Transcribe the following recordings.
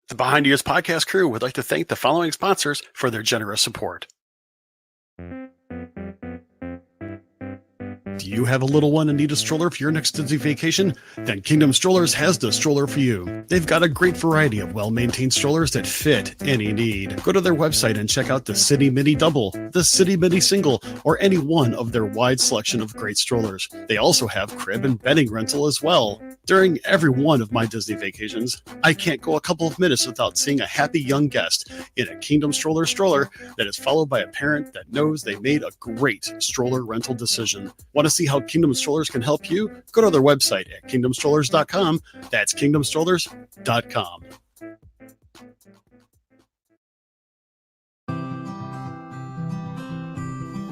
The Behind Ears podcast crew would like to thank the following sponsors for their generous support. Do you have a little one and need a stroller for your next Disney vacation? Then Kingdom Strollers has the stroller for you. They've got a great variety of well-maintained strollers that fit any need. Go to their website and check out the City Mini Double, the City Mini Single, or any one of their wide selection of great strollers. They also have crib and bedding rental as well. During every one of my Disney vacations, I can't go a couple of minutes without seeing a happy young guest in a Kingdom stroller that is followed by a parent that knows they made a great stroller rental decision. Want to see how Kingdom Strollers can help you? Go to their website at kingdomstrollers.com. That's kingdomstrollers.com.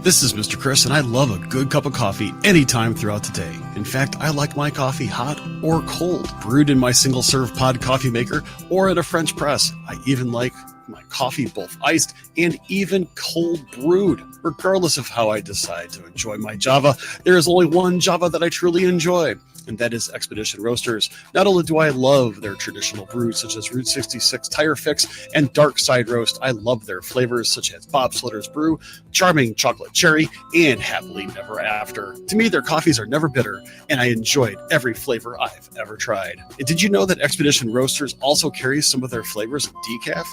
This is Mr. Chris, and I love a good cup of coffee anytime throughout the day. In fact, I like my coffee hot or cold, brewed in my single-serve pod coffee maker or in a French press. I even like my coffee both iced and even cold brewed. Regardless of how I decide to enjoy my Java, there is only one Java that I truly enjoy, and that is Expedition Roasters. Not only do I love their traditional brews such as Route 66 Tire Fix and Dark Side Roast, I love their flavors such as Bob Slitter's Brew, Charming Chocolate Cherry, and Happily Never After. To me, their coffees are never bitter, and I enjoyed every flavor I've ever tried. And did you know that Expedition Roasters also carries some of their flavors in decaf?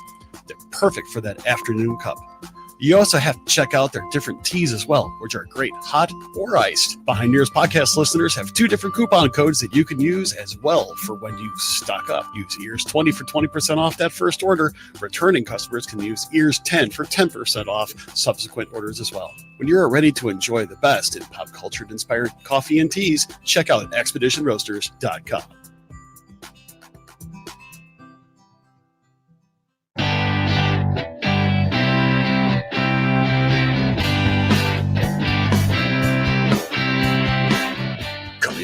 They're perfect for that afternoon cup. You also have to check out their different teas as well, which are great, hot or iced. Behind Ears podcast listeners have 2 different coupon codes that you can use as well for when you stock up. Use EARS20 for 20% off that first order. Returning customers can use EARS10 for 10% off subsequent orders as well. When you're ready to enjoy the best in pop culture inspired coffee and teas, check out expeditionroasters.com.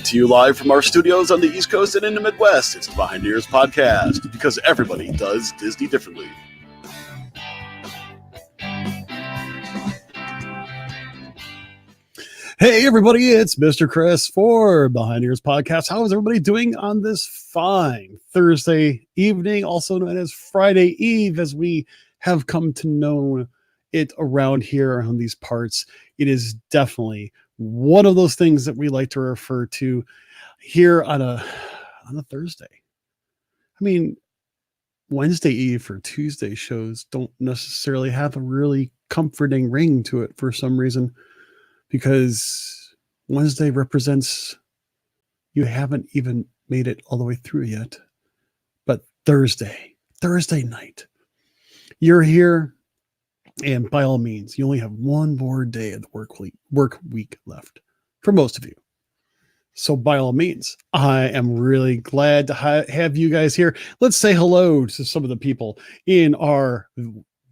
To you live from our studios on the East Coast and in the Midwest. It's the Behind Ears podcast, because everybody does Disney differently. Hey everybody, it's Mr. Chris for Behind Ears podcast. How is everybody doing on this fine Thursday evening, also known as Friday Eve, as we have come to know it around here on these parts? It is definitely one of those things that we like to refer to here on a Thursday. I mean, Wednesday Eve for Tuesday shows don't necessarily have a really comforting ring to it for some reason, because Wednesday represents you haven't even made it all the way through yet. But Thursday night, you're here. And by all means, you only have one more day of the work week left for most of you. So by all means, I am really glad to have you guys here. Let's say hello to some of the people in our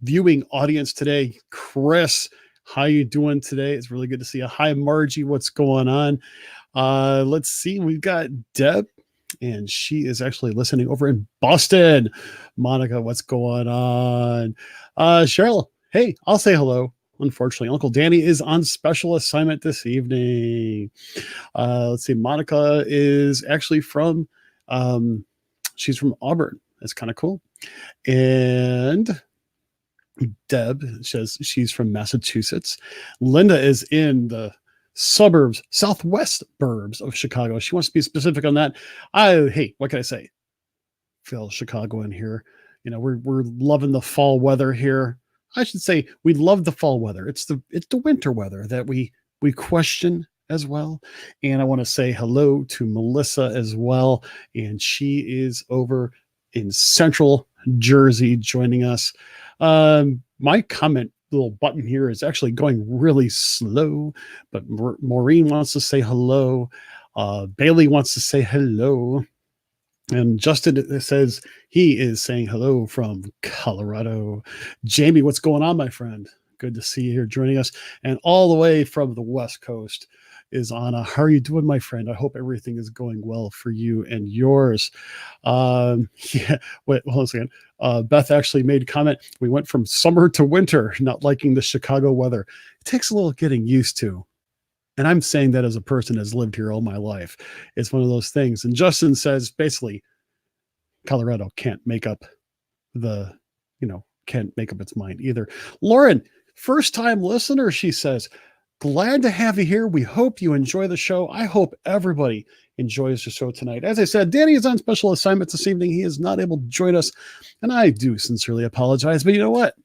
viewing audience today. Chris, how you doing today? It's really good to see you. Hi, Margie. What's going on? Let's see. We've got Deb, and she is actually listening over in Boston. Monica, what's going on? Cheryl, hey, I'll say hello. Unfortunately, Uncle Danny is on special assignment this evening. Let's see. Monica is actually from, she's from Auburn. That's kind of cool. And Deb says she's from Massachusetts. Linda is in the suburbs, southwest burbs of Chicago. She wants to be specific on that. Hey, what can I say? Feel Chicago in here. You know, we're loving the fall weather here. I should say we love the fall weather. It's the winter weather that we question as well. And I want to say hello to Melissa as well. And she is over in Central Jersey joining us. My comment little button here is actually going really slow, but Maureen wants to say hello. Bailey wants to say hello. And Justin says he is saying hello from Colorado. Jamie, what's going on, my friend? Good to see you here joining us. And all the way from the West Coast is Anna. How are you doing, my friend? I hope everything is going well for you and yours. Yeah, wait, hold on a second. Beth actually made a comment. We went from summer to winter, not liking the Chicago weather. It takes a little getting used to. And I'm saying that as a person that's lived here all my life. It's one of those things. And Justin says, basically, Colorado can't make up its mind either. Lauren, first time listener, she says, glad to have you here. We hope you enjoy the show. I hope everybody enjoys the show tonight. As I said, Danny is on special assignment this evening. He is not able to join us, and I do sincerely apologize. But you know what?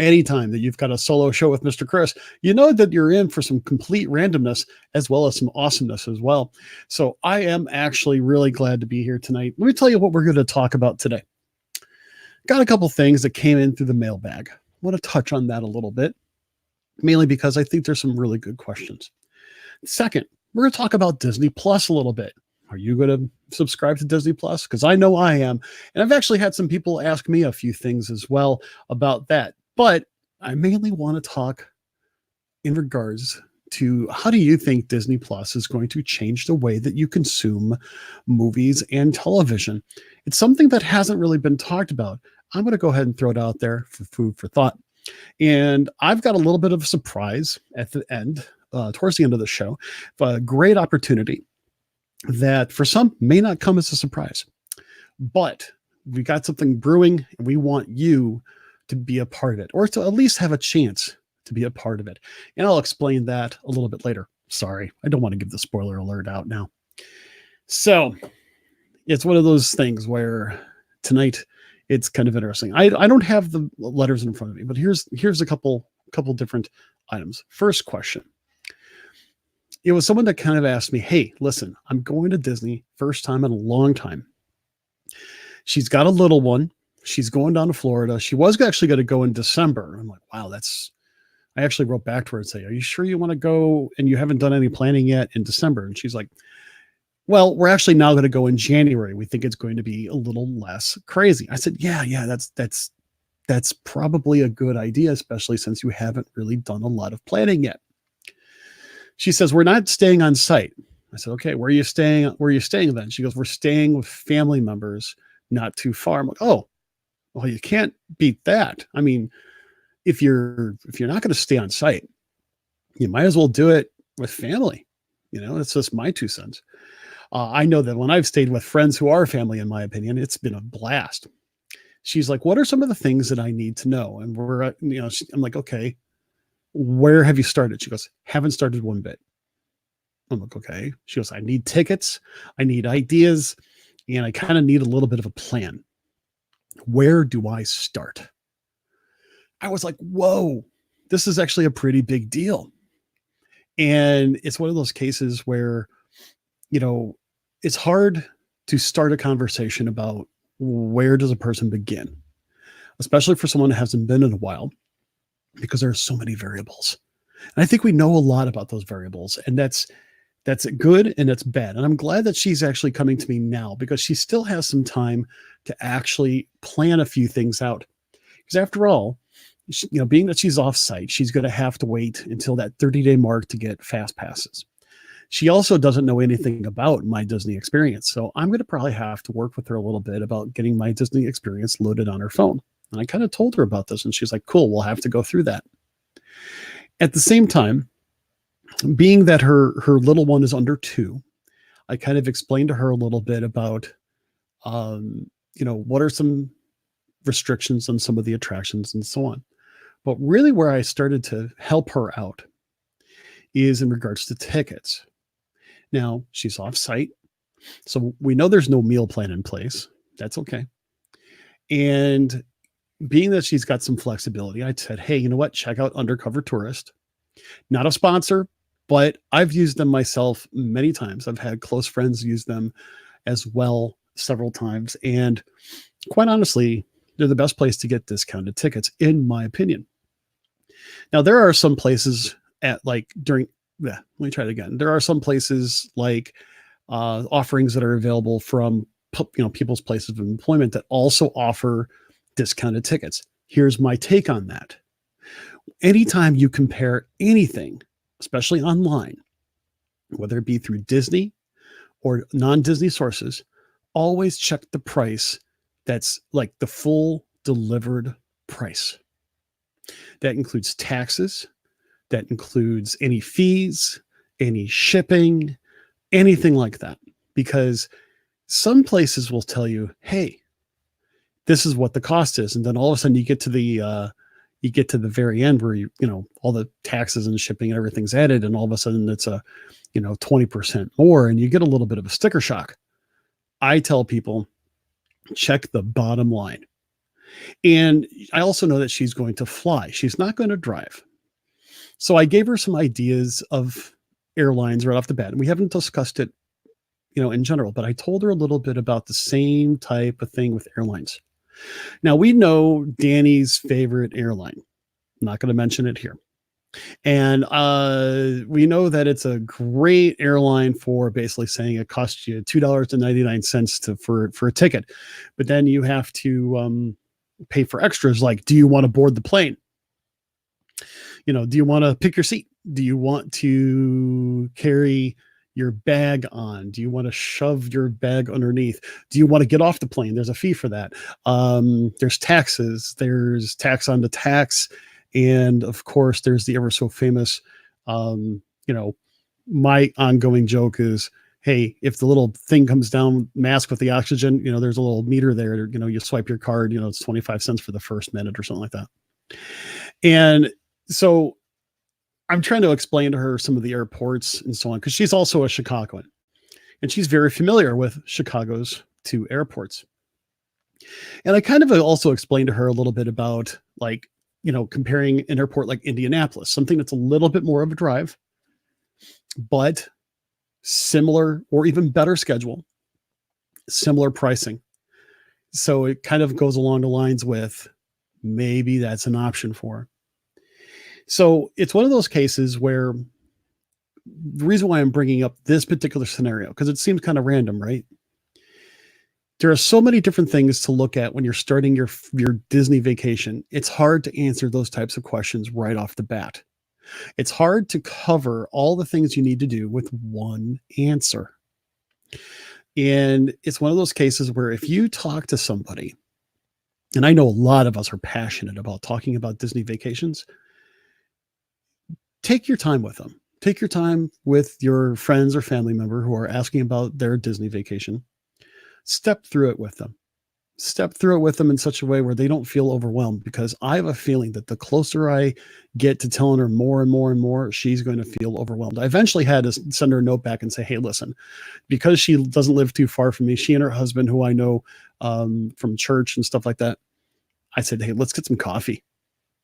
Anytime that you've got a solo show with Mr. Chris, you know that you're in for some complete randomness as well as some awesomeness as well. So I am actually really glad to be here tonight. Let me tell you what we're going to talk about today. Got a couple things that came in through the mailbag. I want to touch on that a little bit, mainly because I think there's some really good questions. Second, we're going to talk about Disney Plus a little bit. Are you going to subscribe to Disney Plus? Because I know I am. And I've actually had some people ask me a few things as well about that. But I mainly want to talk in regards to how do you think Disney Plus is going to change the way that you consume movies and television? It's something that hasn't really been talked about. I'm going to go ahead and throw it out there for food for thought. And I've got a little bit of a surprise at the end, towards the end of the show, a great opportunity that for some may not come as a surprise, but we got something brewing and we want you to be a part of it, or to at least have a chance to be a part of it. And I'll explain that a little bit later. Sorry, I don't want to give the spoiler alert out now. So it's one of those things where tonight it's kind of interesting. I don't have the letters in front of me, but here's a couple different items. First question. It was someone that kind of asked me, hey, listen, I'm going to Disney first time in a long time. She's got a little one. She's going down to Florida. She was actually going to go in December. I'm like, wow, I actually wrote back to her and say, are you sure you want to go and you haven't done any planning yet in December? And she's like, well, we're actually now going to go in January. We think it's going to be a little less crazy. I said, yeah, that's probably a good idea, especially since you haven't really done a lot of planning yet. She says, we're not staying on site. I said, okay, where are you staying? Where are you staying then? She goes, we're staying with family members not too far. I'm like, oh, well, you can't beat that. I mean, if you're not going to stay on site, you might as well do it with family. That's just my 2 cents. I know that when I've stayed with friends who are family, in my opinion, it's been a blast. She's like, what are some of the things that I need to know? And I'm like, okay, where have you started? She goes, haven't started one bit. I'm like, okay. She goes, I need tickets. I need ideas. And I kind of need a little bit of a plan. Where do I start? I was like, whoa, this is actually a pretty big deal. And it's one of those cases where, it's hard to start a conversation about where does a person begin, especially for someone who hasn't been in a while, because there are so many variables. And I think we know a lot about those variables, and that's good and that's bad. And I'm glad that she's actually coming to me now, because she still has some time to actually plan a few things out. Because after all, being that she's off site, she's going to have to wait until that 30-day mark to get fast passes. She also doesn't know anything about my Disney experience. So I'm going to probably have to work with her a little bit about getting my Disney experience loaded on her phone. And I kind of told her about this, and she's like, cool, we'll have to go through that. At the same time, being that her little one is under 2, I kind of explained to her a little bit about, what are some restrictions on some of the attractions and so on. But really where I started to help her out is in regards to tickets. Now, she's off site, so we know there's no meal plan in place. That's okay. And being that she's got some flexibility, I said, hey, you know what? Check out Undercover Tourist. Not a sponsor, but I've used them myself many times. I've had close friends use them as well several times. And quite honestly, they're the best place to get discounted tickets, in my opinion. Now, there are some places let me try it again. There are some places like offerings that are available from people's places of employment that also offer discounted tickets. Here's my take on that. Anytime you compare anything, especially online, whether it be through Disney or non-Disney sources, always check the price that's like the full delivered price. That includes taxes. That includes any fees, any shipping, anything like that. Because some places will tell you, hey, this is what the cost is. And then all of a sudden you get to the very end where all the taxes and shipping and everything's added. And all of a sudden it's a, 20% more, and you get a little bit of a sticker shock. I tell people, check the bottom line. And I also know that she's going to fly. She's not going to drive. So I gave her some ideas of airlines right off the bat. And we haven't discussed it, in general, but I told her a little bit about the same type of thing with airlines. Now, we know Danny's favorite airline. I'm not going to mention it here. And we know that it's a great airline for basically saying it costs you $2.99 for a ticket. But then you have to pay for extras like, do you want to board the plane? Do you want to pick your seat? Do you want to carry your bag on? Do you want to shove your bag underneath? Do you want to get off the plane? There's a fee for that. There's taxes. There's tax on the tax. And of course, there's the ever so famous, my ongoing joke is, hey, if the little thing comes down, mask with the oxygen, there's a little meter there, you swipe your card, it's 25 cents for the first minute or something like that. And so I'm trying to explain to her some of the airports and so on, because she's also a Chicagoan and she's very familiar with Chicago's 2 airports. And I kind of also explained to her a little bit about, like, comparing an airport like Indianapolis, something that's a little bit more of a drive, but similar or even better schedule, similar pricing. So it kind of goes along the lines with maybe that's an option for her. So it's one of those cases where the reason why I'm bringing up this particular scenario, because it seems kind of random, right? There are so many different things to look at when you're starting your Disney vacation. It's hard to answer those types of questions right off the bat. It's hard to cover all the things you need to do with one answer. And it's one of those cases where if you talk to somebody, and I know a lot of us are passionate about talking about Disney vacations, take your time with them. Take your time with your friends or family member who are asking about their Disney vacation. Step through it with them. Step through it with them in such a way where they don't feel overwhelmed, because I have a feeling that the closer I get to telling her more and more and more, she's going to feel overwhelmed. I eventually had to send her a note back and say, hey, listen, because she doesn't live too far from me, she and her husband, who I know from church and stuff like that, I said, hey, let's get some coffee.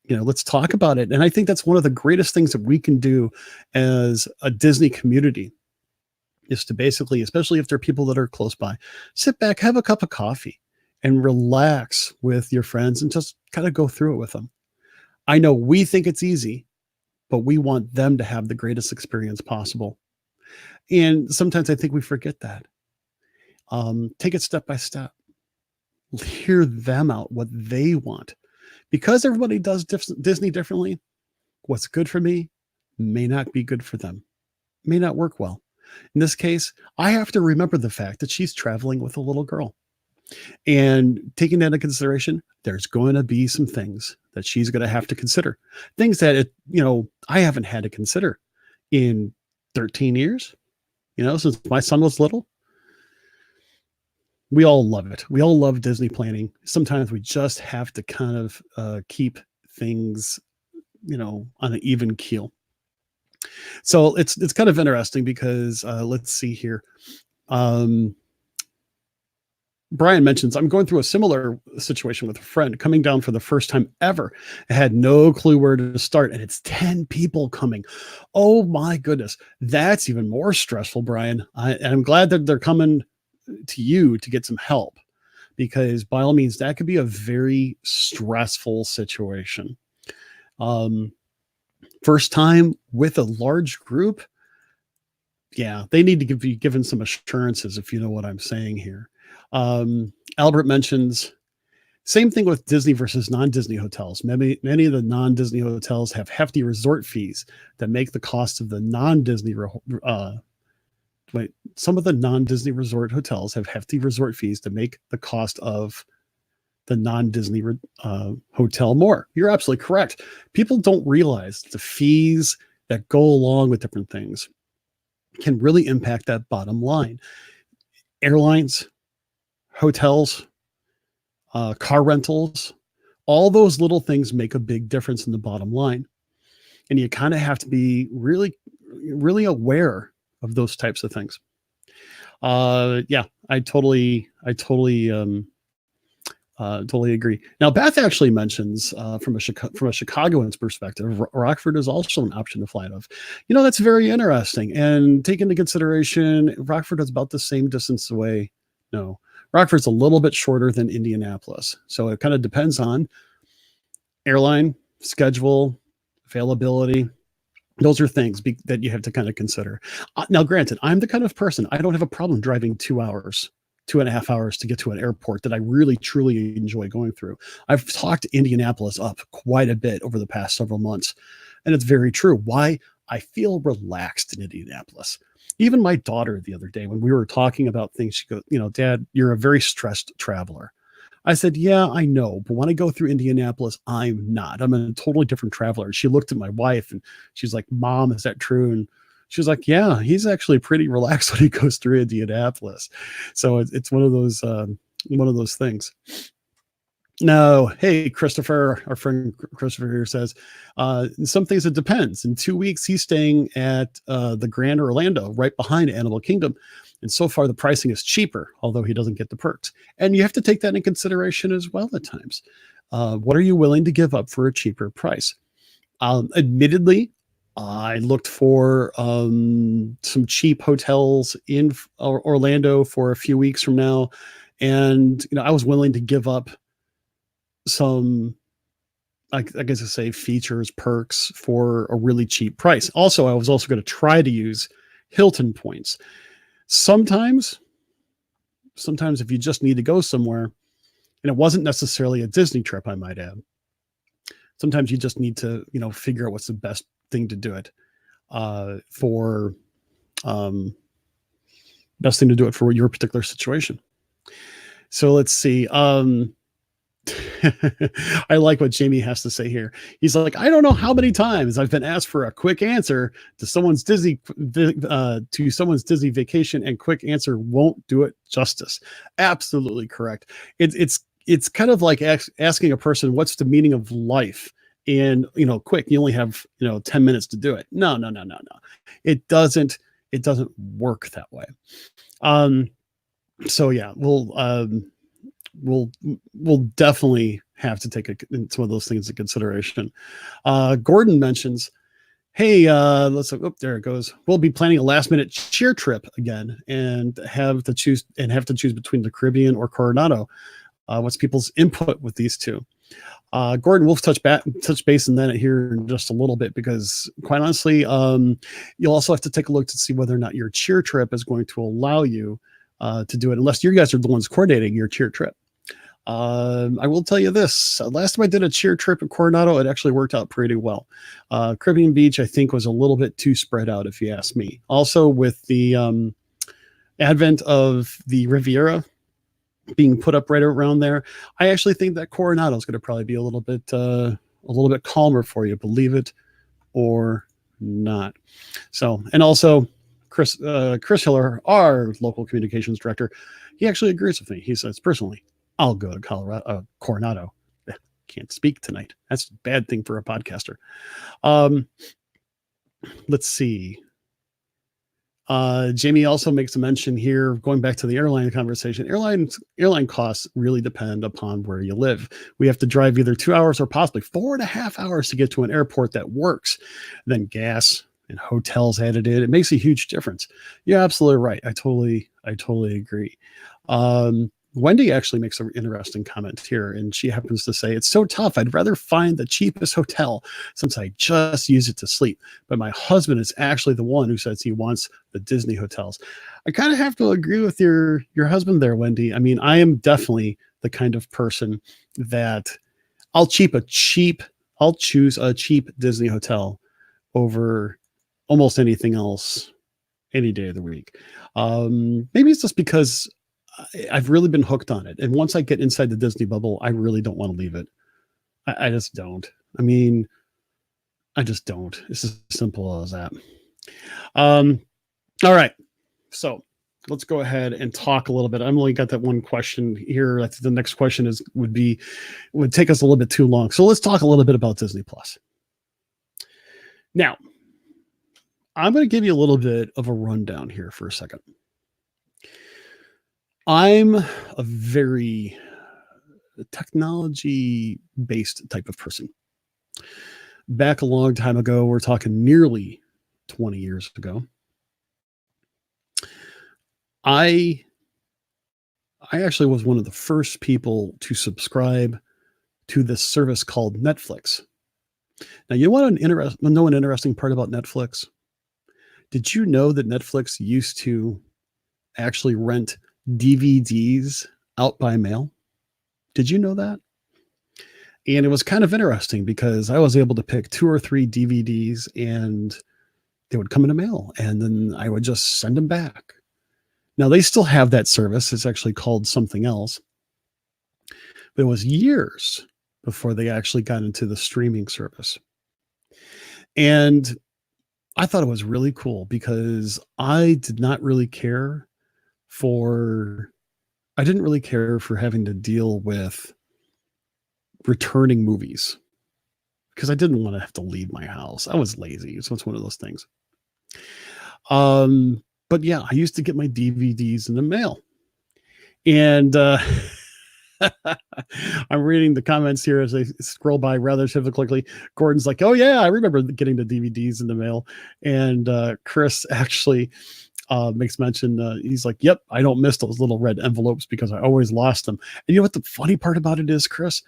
Let's talk about it. And I think that's one of the greatest things that we can do as a Disney community, is to basically, especially if there are people that are close by, sit back, have a cup of coffee, and relax with your friends and just kind of go through it with them. I know we think it's easy, but we want them to have the greatest experience possible. And sometimes I think we forget that. Take it step by step. Hear them out, what they want. Because everybody does Disney differently, what's good for me may not be good for them, may not work well. In this case, I have to remember the fact that she's traveling with a little girl. And taking that into consideration, there's going to be some things that she's going to have to consider. Things that, I haven't had to consider in 13 years, since my son was little. We all love it. We all love Disney planning. Sometimes we just have to kind of keep things, on an even keel. So it's kind of interesting because let's see here. Brian mentions, I'm going through a similar situation with a friend coming down for the first time ever. I had no clue where to start, and it's 10 people coming. Oh my goodness. That's even more stressful, Brian. I'm glad that they're coming to you to get some help, because by all means, that could be a very stressful situation. First time with a large group. Yeah, they need to be given some assurances, if you know what I'm saying here. Albert mentions, same thing with Disney versus non-Disney hotels. Many of the non-Disney hotels have hefty resort fees that make the cost of the non-Disney some of the non-Disney resort hotels have hefty resort fees to make the cost of the non-Disney hotel more. You're absolutely correct. People don't realize the fees that go along with different things can really impact that bottom line. Airlines, hotels, car rentals, all those little things make a big difference in the bottom line. And you kind of have to be really, really aware of those types of things. Yeah, I totally agree. Now, Beth actually mentions from a Chicagoan's perspective, Rockford is also an option to fly out of. That's very interesting. And take into consideration, Rockford is about the same distance away. No, Rockford's a little bit shorter than Indianapolis. So it kind of depends on airline, schedule, availability. Those are things that you have to kind of consider. Now, granted, I'm the kind of person, I don't have a problem driving 2 hours, 2.5 hours to get to an airport that I really, truly enjoy going through. I've talked Indianapolis up quite a bit over the past several months, and it's very true. Why? I feel relaxed in Indianapolis. Even my daughter the other day, when we were talking about things, she goes, Dad, you're a very stressed traveler. I said, yeah, I know. But when I go through Indianapolis, I'm not. I'm a totally different traveler. She looked at my wife and she's like, Mom, is that true? And she was like, yeah, he's actually pretty relaxed when he goes through Indianapolis. So it's one of those things. No, hey, Christopher, our friend Christopher here says, in some things it depends. In 2 weeks, he's staying at the Grand Orlando, right behind Animal Kingdom. And so far, the pricing is cheaper, although he doesn't get the perks. And you have to take that in consideration as well at times. What are you willing to give up for a cheaper price? Admittedly, I looked for some cheap hotels in Orlando for a few weeks from now. And, I was willing to give up some, I guess I say, features, perks for a really cheap price. Also, I was also going to try to use Hilton points. Sometimes if you just need to go somewhere, and it wasn't necessarily a Disney trip, I might add. Sometimes you just need to, figure out what's the best thing to do it for best thing to do it for your particular situation. So let's see. I like what Jamie has to say here. He's like, I don't know how many times I've been asked for a quick answer to someone's Disney vacation, and quick answer won't do it justice. Absolutely correct. It's kind of like asking a person what's the meaning of life, and quick, you only have 10 minutes to do it. No. It doesn't work that way. So yeah, we'll definitely have to take some of those things into consideration. Gordon mentions, hey, let's look. Oh, there it goes. We'll be planning a last minute cheer trip again, and have to choose between the Caribbean or Coronado. What's people's input with these two? Gordon, we'll touch base on that here in just a little bit, because quite honestly, you'll also have to take a look to see whether or not your cheer trip is going to allow you to do it, unless you guys are the ones coordinating your cheer trip. I will tell you this. Last time I did a cheer trip in Coronado, it actually worked out pretty well. Caribbean Beach, I think, was a little bit too spread out, if you ask me. Also, with the advent of the Riviera being put up right around there, I actually think that Coronado is going to probably be a little bit calmer for you, believe it or not. So, and also Chris Hiller, our local communications director, he actually agrees with me. He says, personally, I'll go to Coronado. Can't speak tonight. That's a bad thing for a podcaster. Let's see. Jamie also makes a mention here, going back to the airline conversation. Airline costs really depend upon where you live. We have to drive either 2 hours or possibly 4.5 hours to get to an airport that works. Then gas and hotels added in. It makes a huge difference. You're absolutely right. I totally agree. Wendy actually makes an interesting comment here, and she happens to say, it's so tough. I'd rather find the cheapest hotel since I just use it to sleep. But my husband is actually the one who says he wants the Disney hotels. I kind of have to agree with your husband there, Wendy. I mean, I am definitely the kind of person that I'll choose a cheap Disney hotel over almost anything else any day of the week. Maybe it's just because I've really been hooked on it. And once I get inside the Disney bubble, I really don't want to leave it. I just don't. I mean, I just don't. It's as simple as that. All right. So let's go ahead and talk a little bit. I've only got that one question here. I think the next question would take us a little bit too long. So let's talk a little bit about Disney Plus. Now, I'm going to give you a little bit of a rundown here for a second. I'm a very technology-based type of person. Back a long time ago, we're talking nearly 20 years ago, I actually was one of the first people to subscribe to this service called Netflix. Now, you want to know an interesting part about Netflix? Did you know that Netflix used to actually rent DVDs out by mail? Did you know that? And it was kind of interesting because I was able to pick 2 or 3 DVDs, and they would come in the mail, and then I would just send them back. Now, they still have that service. It's actually called something else. But it was years before they actually got into the streaming service. And I thought it was really cool because I didn't really care for having to deal with returning movies because I didn't want to have to leave my house. I was lazy. So it's one of those things. But yeah, I used to get my DVDs in the mail. And I'm reading the comments here as they scroll by rather quickly. Gordon's like, oh, yeah, I remember getting the DVDs in the mail. And Chris actually makes mention, he's like, yep, I don't miss those little red envelopes because I always lost them. And you know what the funny part about it is, Chris?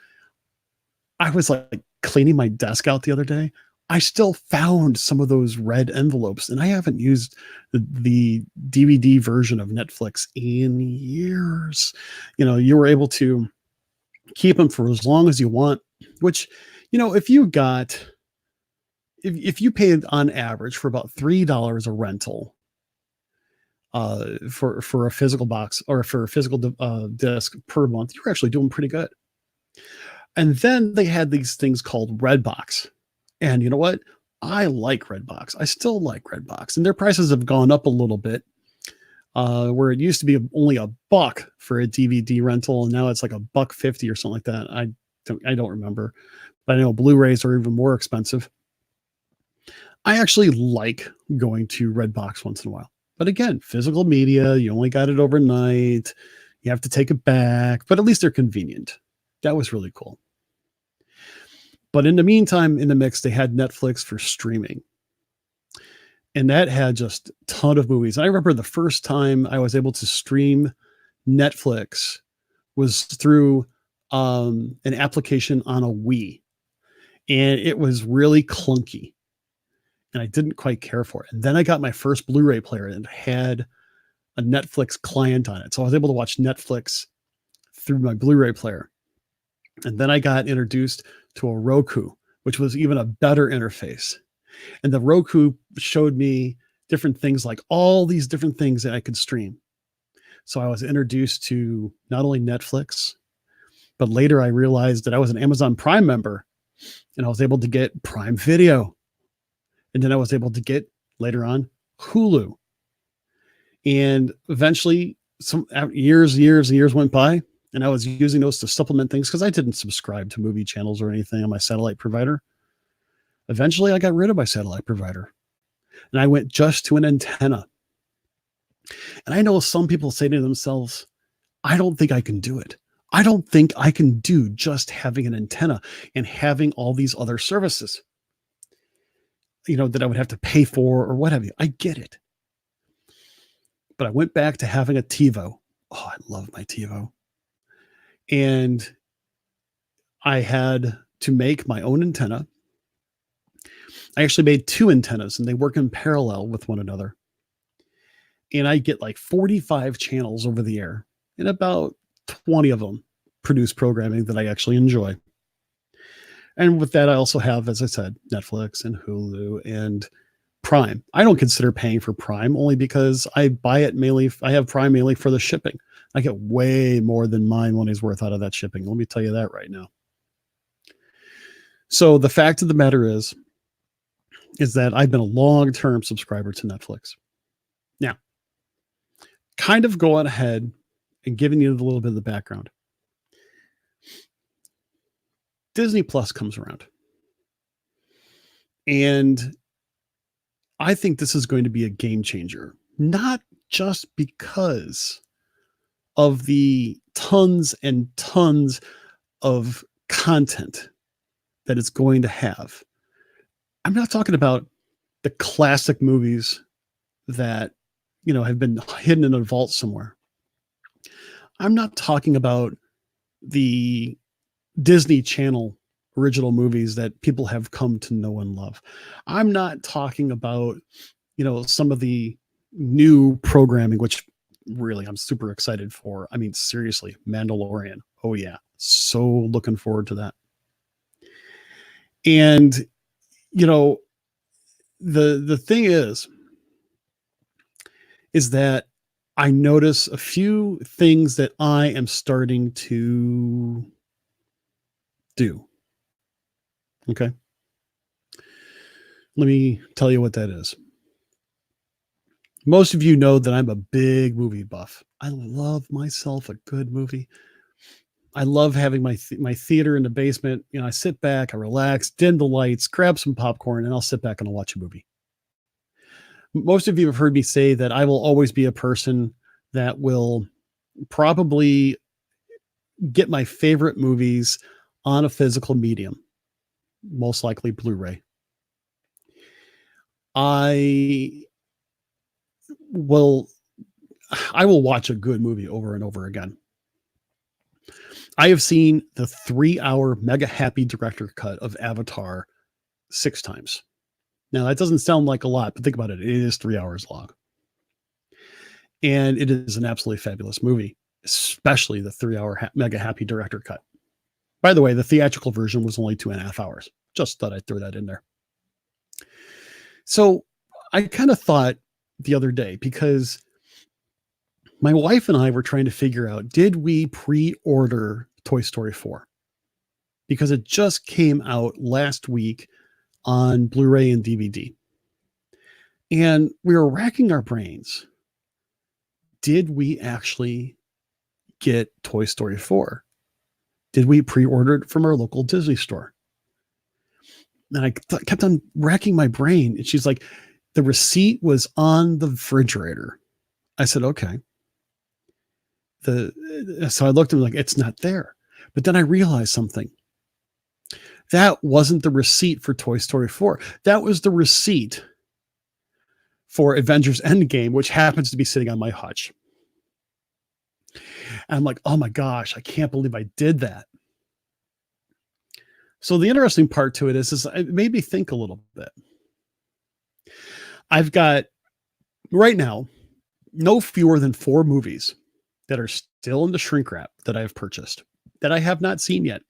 I was like cleaning my desk out the other day. I still found some of those red envelopes, and I haven't used the DVD version of Netflix in years. You know, you were able to keep them for as long as you want, which, you know, if you paid on average for about $3 a rental for a physical box or for a physical disc per month, you're actually doing pretty good. And then they had these things called Redbox. And you know what? I like Redbox. I still like Redbox. And their prices have gone up a little bit, where it used to be only $1 for a DVD rental, and now it's like $1.50 or something like that. I don't remember. But I know Blu-rays are even more expensive. I actually like going to Redbox once in a while. But again, physical media, you only got it overnight. You have to take it back, but at least they're convenient. That was really cool. But in the meantime, in the mix, they had Netflix for streaming. And that had just a ton of movies. And I remember the first time I was able to stream Netflix was through an application on a Wii. And it was really clunky. And I didn't quite care for it. And then I got my first Blu-ray player and had a Netflix client on it. So I was able to watch Netflix through my Blu-ray player. And then I got introduced to a Roku, which was even a better interface. And the Roku showed me different things, like all these different things that I could stream. So I was introduced to not only Netflix, but later I realized that I was an Amazon Prime member, and I was able to get Prime Video. And then I was able to get, later on, Hulu. And eventually, some years went by, and I was using those to supplement things because I didn't subscribe to movie channels or anything on my satellite provider. Eventually, I got rid of my satellite provider, and I went just to an antenna. And I know some people say to themselves, I don't think I can do it. I don't think I can do just having an antenna and having all these other services, you know, that I would have to pay for or what have you. I get it. But I went back to having a TiVo. Oh, I love my TiVo. And I had to make my own antenna. I actually made 2 antennas, and they work in parallel with one another. And I get like 45 channels over the air, and about 20 of them produce programming that I actually enjoy. And with that, I also have, as I said, Netflix and Hulu and Prime. I don't consider paying for Prime only because I buy it mainly. I have Prime mainly for the shipping. I get way more than my money's worth out of that shipping. Let me tell you that right now. So the fact of the matter is that I've been a long-term subscriber to Netflix. Now, kind of going ahead and giving you a little bit of the background. Disney Plus comes around. And I think this is going to be a game changer, not just because of the tons and tons of content that it's going to have. I'm not talking about the classic movies that, you know, have been hidden in a vault somewhere. I'm not talking about the Disney Channel original movies that people have come to know and love. I'm not talking about, you know, some of the new programming, which really I'm super excited for. I mean, seriously, Mandalorian. Oh yeah. So looking forward to that. And, you know, the thing is that I notice a few things that I am starting to do. Okay. Let me tell you what that is. Most of you know that I'm a big movie buff. I love myself a good movie. I love having my theater in the basement. You know, I sit back, I relax, dim the lights, grab some popcorn, and I'll sit back and I'll watch a movie. Most of you have heard me say that I will always be a person that will probably get my favorite movies on a physical medium, most likely Blu-ray. I will watch a good movie over and over again. I have seen the 3-hour mega happy director cut of Avatar 6 times. Now, that doesn't sound like a lot, but think about it. It is 3 hours long. And it is an absolutely fabulous movie, especially the 3-hour mega happy director cut. By the way, the theatrical version was only 2.5 hours. Just thought I'd throw that in there. So I kind of thought the other day, because my wife and I were trying to figure out, did we pre-order Toy Story 4? Because it just came out last week on Blu-ray and DVD. And we were racking our brains. Did we actually get Toy Story 4? Did we pre-order it from our local Disney store? And I kept on racking my brain. And she's like, the receipt was on the refrigerator. I said, okay. So I looked and like, it's not there. But then I realized something. That wasn't the receipt for Toy Story 4. That was the receipt for Avengers Endgame, which happens to be sitting on my hutch. And I'm like, oh my gosh, I can't believe I did that. So the interesting part to it is it made me think a little bit. I've got, right now, no fewer than 4 movies that are still in the shrink wrap that I have purchased that I have not seen yet.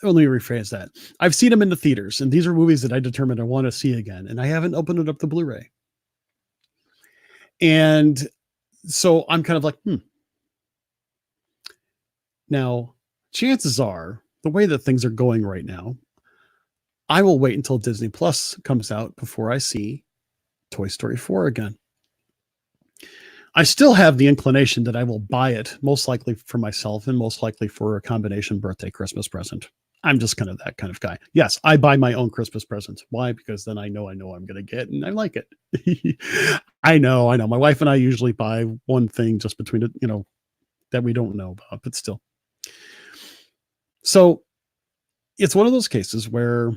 Let me rephrase that. I've seen them in the theaters, and these are movies that I determined I want to see again, and I haven't opened it up to Blu-ray. And so I'm kind of like, Now, chances are, the way that things are going right now, I will wait until Disney Plus comes out before I see Toy Story 4 again. I still have the inclination that I will buy it, most likely for myself and most likely for a combination birthday, Christmas present. I'm just kind of that kind of guy. Yes, I buy my own Christmas presents. Why? Because then I know I'm going to get, and I like it. I know. My wife and I usually buy one thing just between it, that we don't know about, but still. So it's one of those cases where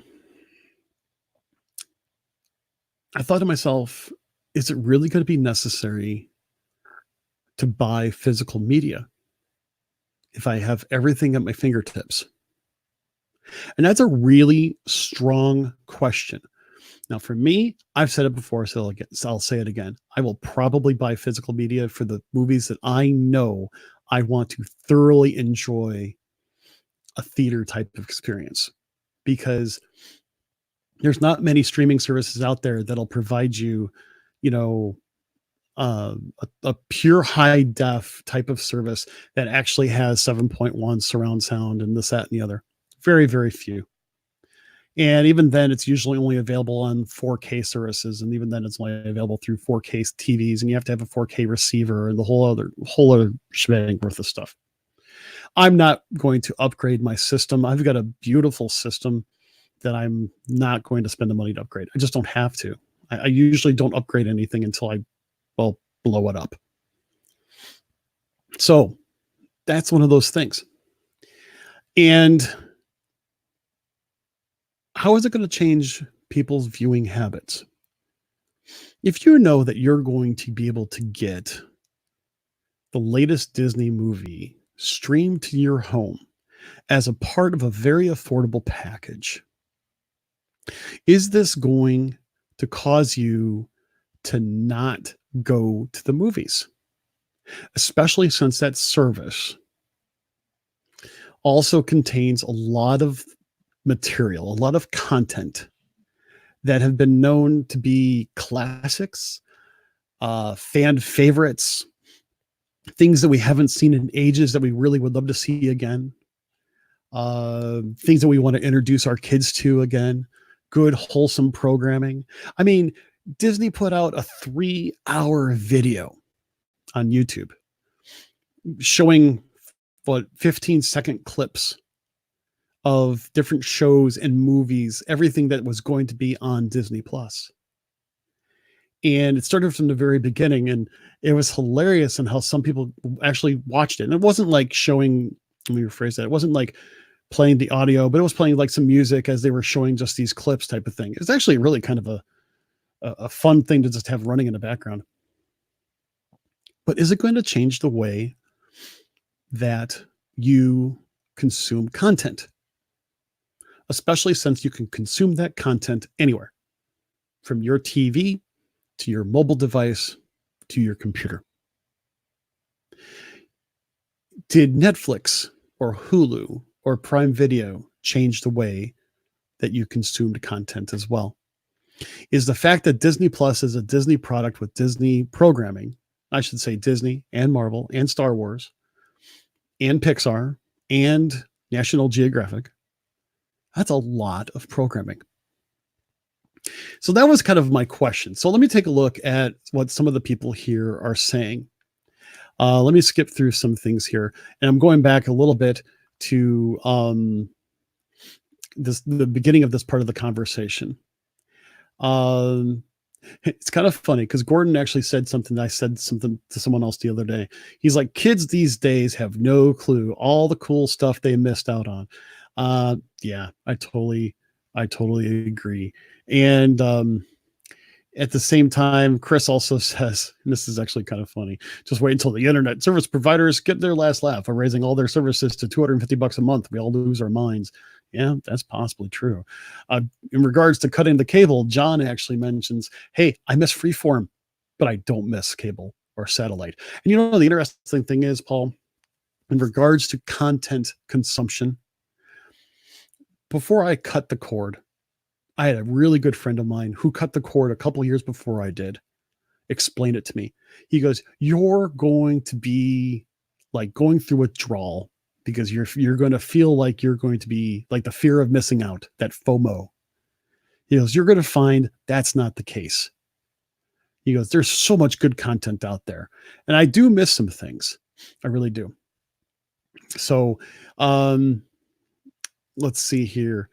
I thought to myself, is it really going to be necessary to buy physical media if I have everything at my fingertips? And that's a really strong question. Now, for me, I've said it before, so I'll say it again. I will probably buy physical media for the movies that I know I want to thoroughly enjoy a theater type of experience, because there's not many streaming services out there that'll provide you, a pure high def type of service that actually has 7.1 surround sound and this, that, and the other. Very, very few. And even then, it's usually only available on 4K services. And even then, it's only available through 4K TVs. And you have to have a 4K receiver and the whole other shebang worth of stuff. I'm not going to upgrade my system. I've got a beautiful system that I'm not going to spend the money to upgrade. I just don't have to. I usually don't upgrade anything until I blow it up. So that's one of those things. And how is it going to change people's viewing habits? If you know that you're going to be able to get the latest Disney movie streamed to your home as a part of a very affordable package, is this going to cause you to not go to the movies? Especially since that service also contains a lot of material, a lot of content that have been known to be classics, fan favorites, things that we haven't seen in ages that we really would love to see again, things that we want to introduce our kids to again, good, wholesome programming. I mean, Disney put out a 3-hour video on YouTube showing but 15-second clips of different shows and movies, everything that was going to be on Disney Plus. And it started from the very beginning, and it was hilarious in how some people actually watched it. And it wasn't like showing, let me rephrase that. It wasn't like playing the audio, but it was playing like some music as they were showing just these clips type of thing. It was actually really kind of a fun thing to just have running in the background. But is it going to change the way that you consume content? Especially since you can consume that content anywhere, from your TV to your mobile device to your computer. Did Netflix or Hulu or Prime Video change the way that you consumed content as well? Is the fact that Disney Plus is a Disney product with Disney programming, I should say Disney and Marvel and Star Wars and Pixar and National Geographic, that's a lot of programming. So that was kind of my question. So let me take a look at what some of the people here are saying. Let me skip through some things here. And I'm going back a little bit to the beginning of this part of the conversation. It's kind of funny because Gordon actually said something. I said something to someone else the other day. He's like, kids these days have no clue all the cool stuff they missed out on. Yeah, I totally agree. And at the same time, Chris also says, and this is actually kind of funny, just wait until the internet service providers get their last laugh of raising all their services to $250 a month. We all lose our minds. Yeah, that's possibly true. In regards to cutting the cable, John actually mentions, hey, I miss Freeform, but I don't miss cable or satellite. And you know, the interesting thing is, Paul, in regards to content consumption, before I cut the cord, I had a really good friend of mine who cut the cord a couple years before I did, explain it to me. He goes, you're going to be like going through withdrawal because you're going to feel like you're going to be like the fear of missing out, that FOMO. He goes, you're going to find that's not the case. He goes, there's so much good content out there. And I do miss some things. I really do. So let's see here.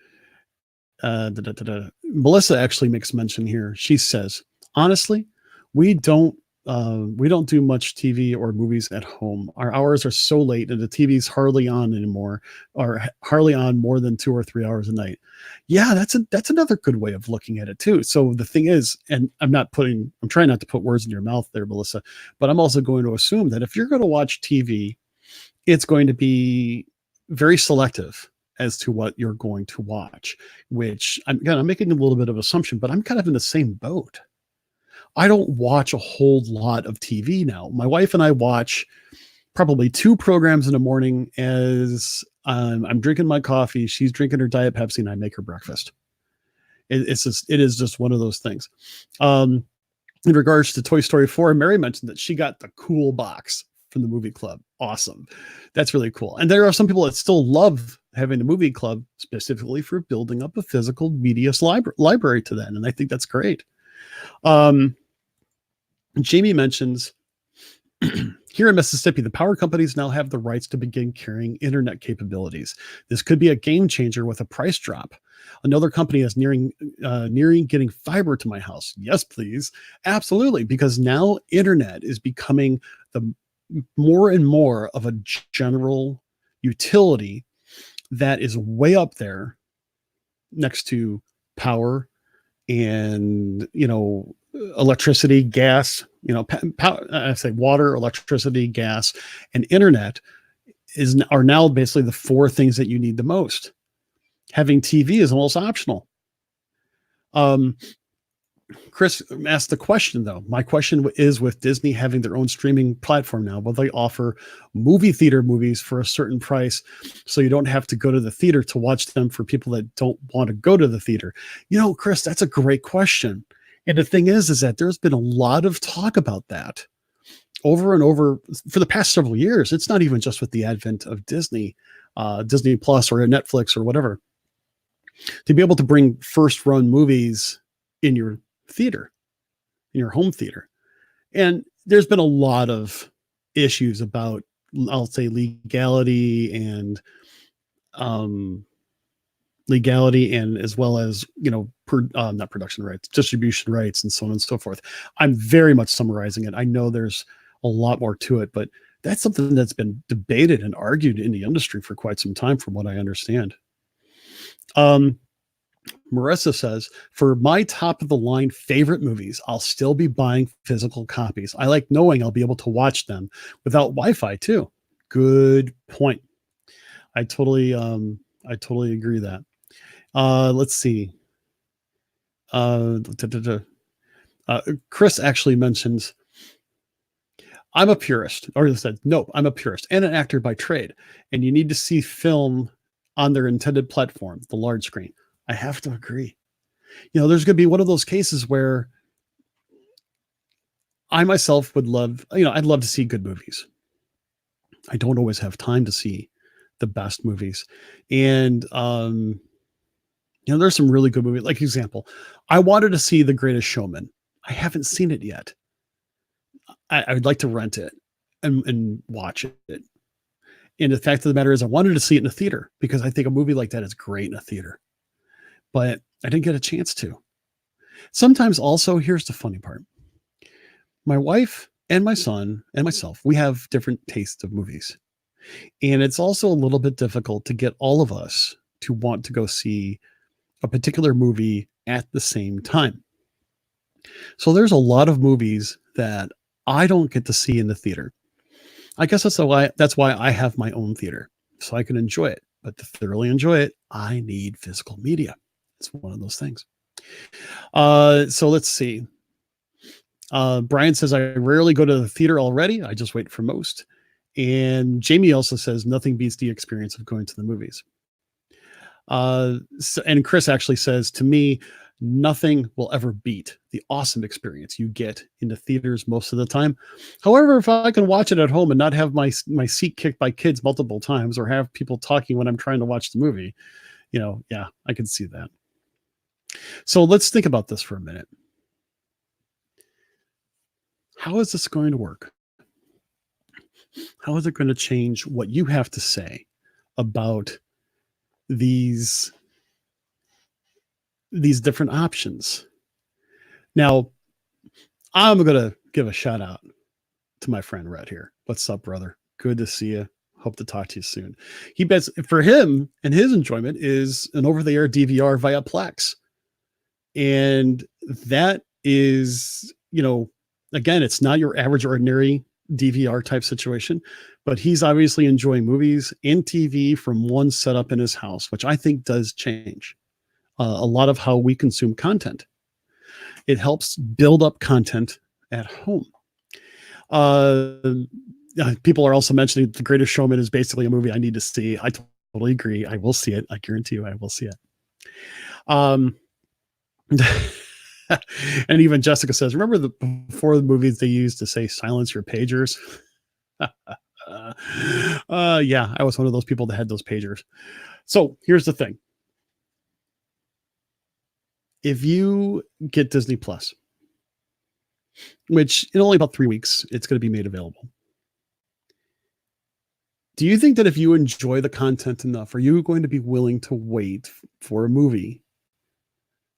Melissa actually makes mention here. She says, honestly, we don't do much TV or movies at home. Our hours are so late and the TV's hardly on anymore, or hardly on more than 2 or 3 hours a night. Yeah, that's another good way of looking at it too. So the thing is, and I'm trying not to put words in your mouth there, Melissa, but I'm also going to assume that if you're going to watch TV, it's going to be very selective as to what you're going to watch, which I'm making a little bit of assumption, but I'm kind of in the same boat. I don't watch a whole lot of TV now. My wife and I watch probably 2 programs in the morning as I'm drinking my coffee. She's drinking her Diet Pepsi and I make her breakfast. It is just one of those things. In regards to Toy Story 4, Mary mentioned that she got the cool box from the movie club. Awesome. That's really cool. And there are some people that still love having the movie club specifically for building up a physical media library to that. And I think that's great. Jamie mentions here in Mississippi, the power companies now have the rights to begin carrying internet capabilities. This could be a game changer with a price drop. Another company is nearing getting fiber to my house. Yes, please. Absolutely. Because now internet is becoming the more and more of a general utility that is way up there next to power and, electricity, gas, I say water, electricity, gas, and internet are now basically the 4 things that you need the most. Having TV is almost optional. Chris asked the question, though. My question is, with Disney having their own streaming platform now, will they offer movie theater movies for a certain price so you don't have to go to the theater to watch them for people that don't want to go to the theater? Chris, that's a great question. And the thing is that there's been a lot of talk about that over and over for the past several years. It's not even just with the advent of Disney Plus or Netflix or whatever. To be able to bring first run movies in your theater, in your home theater. And there's been a lot of issues about I'll say um, legality and as well as, not production rights, distribution rights, and so on and so forth. I'm very much summarizing it. I know there's a lot more to it, but that's something that's been debated and argued in the industry for quite some time, from what I understand. Um, Marissa says, for my top of the line favorite movies, I'll still be buying physical copies. I like knowing I'll be able to watch them without Wi-Fi too. Good point. I totally agree that. Let's see. Uh, Chris actually mentions, I'm a purist, or he said, nope, I'm a purist and an actor by trade. And you need to see film on their intended platform, the large screen. I have to agree. There's going to be one of those cases where I myself would love, I'd love to see good movies. I don't always have time to see the best movies. And, there's some really good movies. Like, example, I wanted to see The Greatest Showman. I haven't seen it yet. I would like to rent it and watch it. And the fact of the matter is, I wanted to see it in a theater because I think a movie like that is great in a theater. But I didn't get a chance to. Sometimes also, here's the funny part. My wife and my son and myself, we have different tastes of movies. And it's also a little bit difficult to get all of us to want to go see a particular movie at the same time. So there's a lot of movies that I don't get to see in the theater. I guess that's why I have my own theater, so I can enjoy it. But to thoroughly enjoy it, I need physical media. It's one of those things. So let's see. Brian says, I rarely go to the theater already. I just wait for most. And Jamie also says, nothing beats the experience of going to the movies. And Chris actually says, to me, nothing will ever beat the awesome experience you get in the theaters most of the time. However, if I can watch it at home and not have my seat kicked by kids multiple times or have people talking when I'm trying to watch the movie, yeah, I can see that. So let's think about this for a minute. How is this going to work? How is it going to change what you have to say about these different options? Now, I'm going to give a shout out to my friend Rhett here. What's up, brother? Good to see you. Hope to talk to you soon. He bets for him and his enjoyment is an over-the-air DVR via Plex. And that is, again, it's not your average ordinary DVR type situation, but he's obviously enjoying movies and TV from one setup in his house, which I think does change a lot of how we consume content. It helps build up content at home. People are also mentioning The Greatest Showman is basically a movie I need to see. I totally agree. I will see it. I guarantee you I will see it. And even Jessica says, remember before the movies they used to say silence your pagers? Yeah, I was one of those people that had those pagers. So here's the thing. If you get Disney Plus, which in only about 3 weeks, it's going to be made available. Do you think that if you enjoy the content enough, are you going to be willing to wait for a movie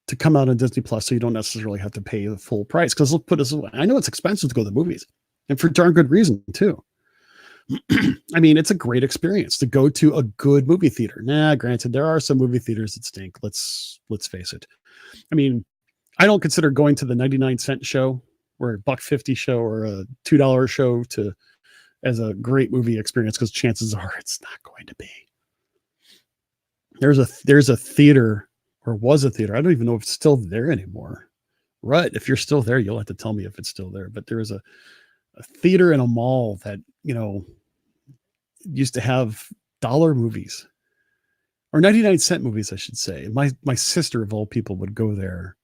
to come out on Disney Plus so you don't necessarily have to pay the full price? Because let's put this away. I know it's expensive to go to the movies, and for darn good reason too. I mean, it's a great experience to go to a good movie theater. Nah, granted, there are some movie theaters that stink. Let's face it. I mean, I don't consider going to the 99-cent show or a $1.50 show or a $2 show as a great movie experience, because chances are it's not going to be. There's a theater, or was a theater. I don't even know if it's still there anymore. Right. If you're still there, you'll have to tell me if it's still there. But there is a theater in a mall that, used to have dollar movies, or 99-cent movies, I should say. My sister of all people would go there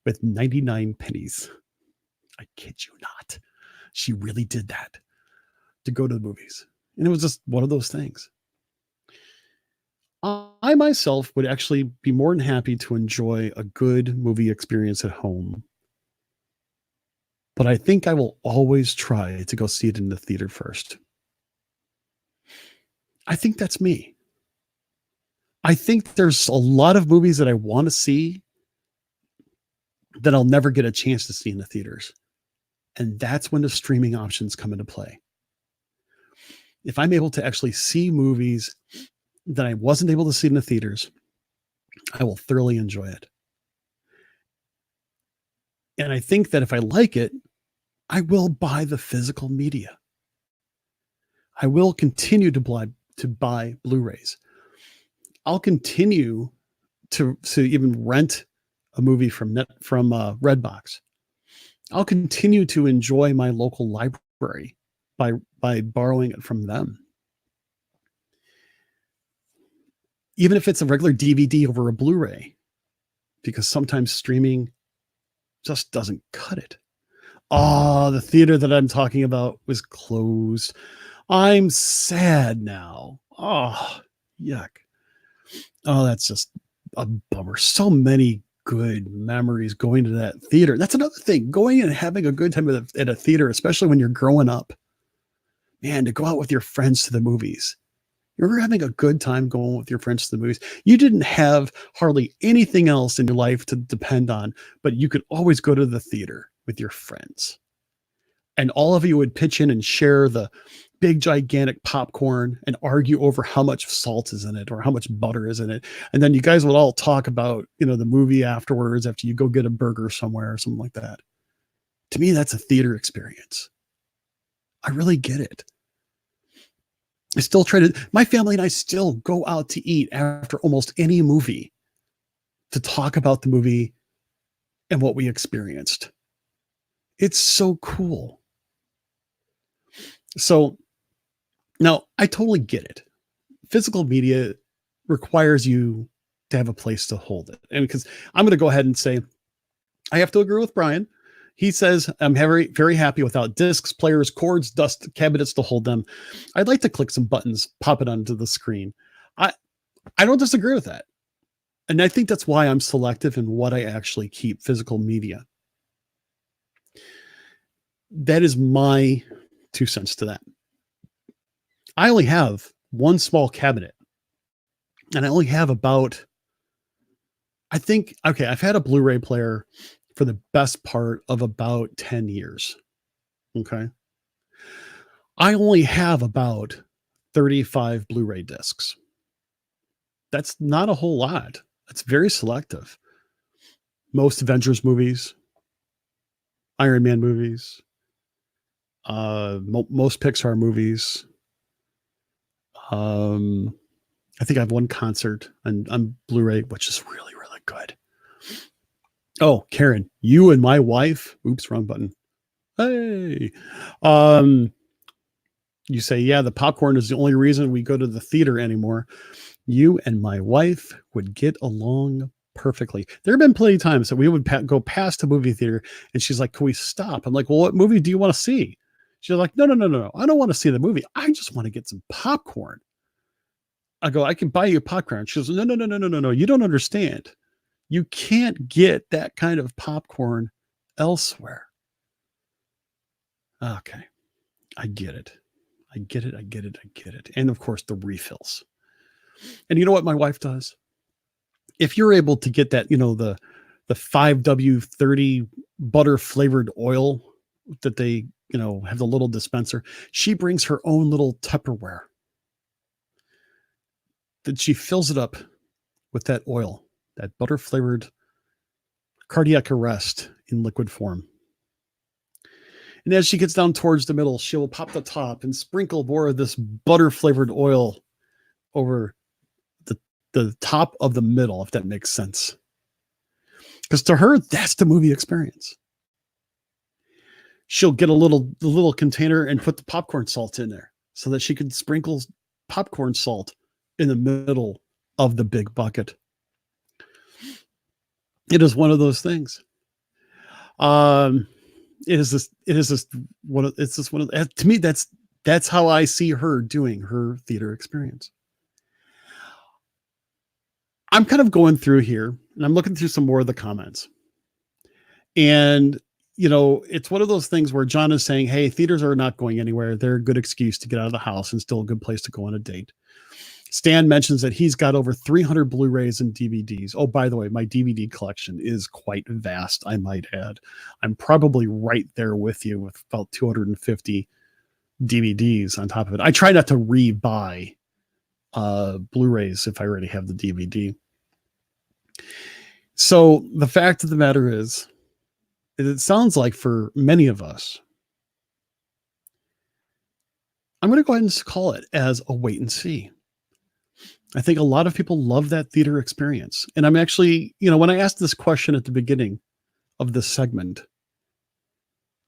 with 99 pennies. I kid you not. She really did that to go to the movies. And it was just one of those things. I myself would actually be more than happy to enjoy a good movie experience at home. But I think I will always try to go see it in the theater first. I think that's me. I think there's a lot of movies that I want to see that I'll never get a chance to see in the theaters. And that's when the streaming options come into play. If I'm able to actually see movies that I wasn't able to see in the theaters, I will thoroughly enjoy it. And I think that if I like it, I will buy the physical media. I will continue to buy Blu-rays. I'll continue to even rent a movie from Redbox. I'll continue to enjoy my local library by borrowing it from them. Even if it's a regular DVD over a Blu-ray, because sometimes streaming just doesn't cut it. Oh, the theater that I'm talking about was closed. I'm sad now. Oh, yuck. Oh, that's just a bummer. So many good memories going to that theater. That's another thing. Going and having a good time at a theater, especially when you're growing up. Man, to go out with your friends to the movies. You're having a good time going with your friends to the movies. You didn't have hardly anything else in your life to depend on, but you could always go to the theater with your friends. And all of you would pitch in and share the big, gigantic popcorn and argue over how much salt is in it or how much butter is in it. And then you guys would all talk about, the movie afterwards after you go get a burger somewhere or something like that. To me, that's a theater experience. I really get it. I still my family and I still go out to eat after almost any movie to talk about the movie and what we experienced. It's so cool. So now I totally get it. Physical media requires you to have a place to hold it. And because I'm going to go ahead and say, I have to agree with Brian. He says, I'm very, very happy without discs, players, cords, dust cabinets to hold them. I'd like to click some buttons, pop it onto the screen. I don't disagree with that. And I think that's why I'm selective in what I actually keep physical media. That is my 2 cents to that. I only have one small cabinet, and I only have about, I've had a Blu-ray player for the best part of about 10 years. Okay. I only have about 35 Blu-ray discs. That's not a whole lot. That's very selective. Most Avengers movies, Iron Man movies, most Pixar movies. I think I have one concert on Blu-ray, which is really, really good. Oh, Karen, you and my wife. Oops, wrong button. Hey. You say, yeah, the popcorn is the only reason we go to the theater anymore. You and my wife would get along perfectly. There have been plenty of times that we would go past a movie theater and she's like, can we stop? I'm like, well, what movie do you want to see? She's like, no. I don't want to see the movie. I just want to get some popcorn. I go, I can buy you popcorn. She goes, no. You don't understand. You can't get that kind of popcorn elsewhere. Okay. I get it. And of course, the refills. And you know what my wife does? If you're able to get that, the 5W30 butter flavored oil that they, have the little dispenser, she brings her own little Tupperware that she fills it up with that oil, that butter flavored cardiac arrest in liquid form. And as she gets down towards the middle, she will pop the top and sprinkle more of this butter flavored oil over the top of the middle, if that makes sense. Because to her, that's the movie experience. She'll get the little container and put the popcorn salt in there so that she can sprinkle popcorn salt in the middle of the big bucket. It is one of those things. To me, that's how I see her doing her theater experience. I'm kind of going through here and I'm looking through some more of the comments. And it's one of those things where John is saying, hey, theaters are not going anywhere. They're a good excuse to get out of the house and still a good place to go on a date. Stan mentions that he's got over 300 Blu-rays and DVDs. Oh, by the way, my DVD collection is quite vast, I might add. I'm probably right there with you with about 250 DVDs on top of it. I try not to re-buy Blu-rays if I already have the DVD. So the fact of the matter is, it sounds like for many of us, I'm going to go ahead and call it as a wait and see. I think a lot of people love that theater experience. And I'm actually, when I asked this question at the beginning of this segment,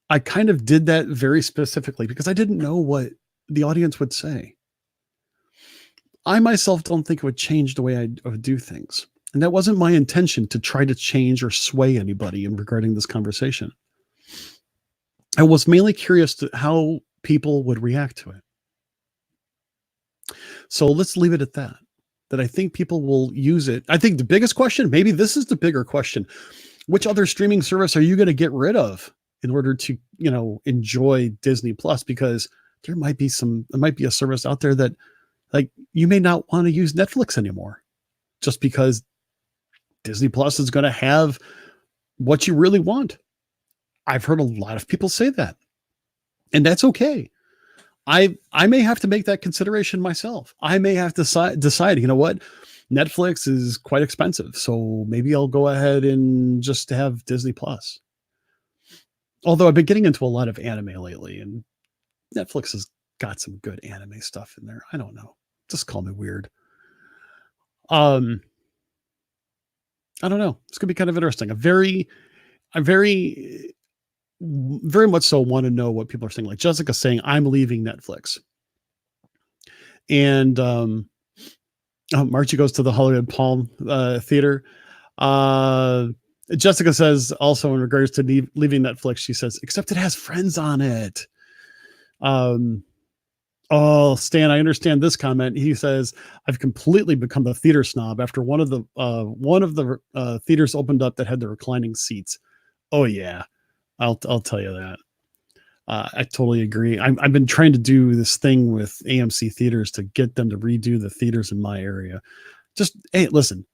I kind of did that very specifically because I didn't know what the audience would say. I myself don't think it would change the way I would do things. And that wasn't my intention to try to change or sway anybody in regarding this conversation. I was mainly curious to how people would react to it. So let's leave it at that. That I think people will use it. I think the biggest question, maybe this is the bigger question. Which other streaming service are you going to get rid of in order to, enjoy Disney Plus? Because there might be a service out there that like you may not want to use Netflix anymore just because Disney Plus is going to have what you really want. I've heard a lot of people say that, and that's okay. I may have to make that consideration myself. I may have to decide, you know what? Netflix is quite expensive, so maybe I'll go ahead and just have Disney Plus. Although I've been getting into a lot of anime lately, and Netflix has got some good anime stuff in there. I don't know. Just call me weird. I don't know. It's going to be kind of interesting. I'm very much so want to know what people are saying. Like Jessica saying, I'm leaving Netflix. And Margie goes to the Hollywood Palm Theater. Jessica says also in regards to leaving Netflix, she says, except it has Friends on it. Stan, I understand this comment. He says, I've completely become a theater snob after one of the theaters opened up that had the reclining seats. Oh yeah. I'll tell you that. I totally agree. I've been trying to do this thing with AMC theaters to get them to redo the theaters in my area. Just, hey, listen,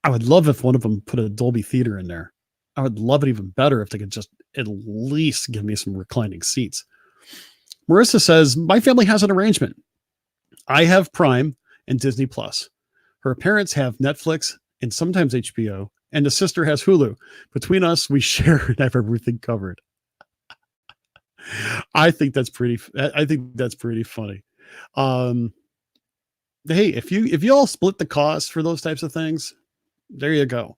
I would love if one of them put a Dolby theater in there. I would love it even better if they could just at least give me some reclining seats. Marissa says, my family has an arrangement. I have Prime and Disney Plus. Her parents have Netflix and sometimes HBO, and the sister has Hulu. Between us, we share and have everything covered. I think that's pretty funny. Hey, if you all split the cost for those types of things, there you go.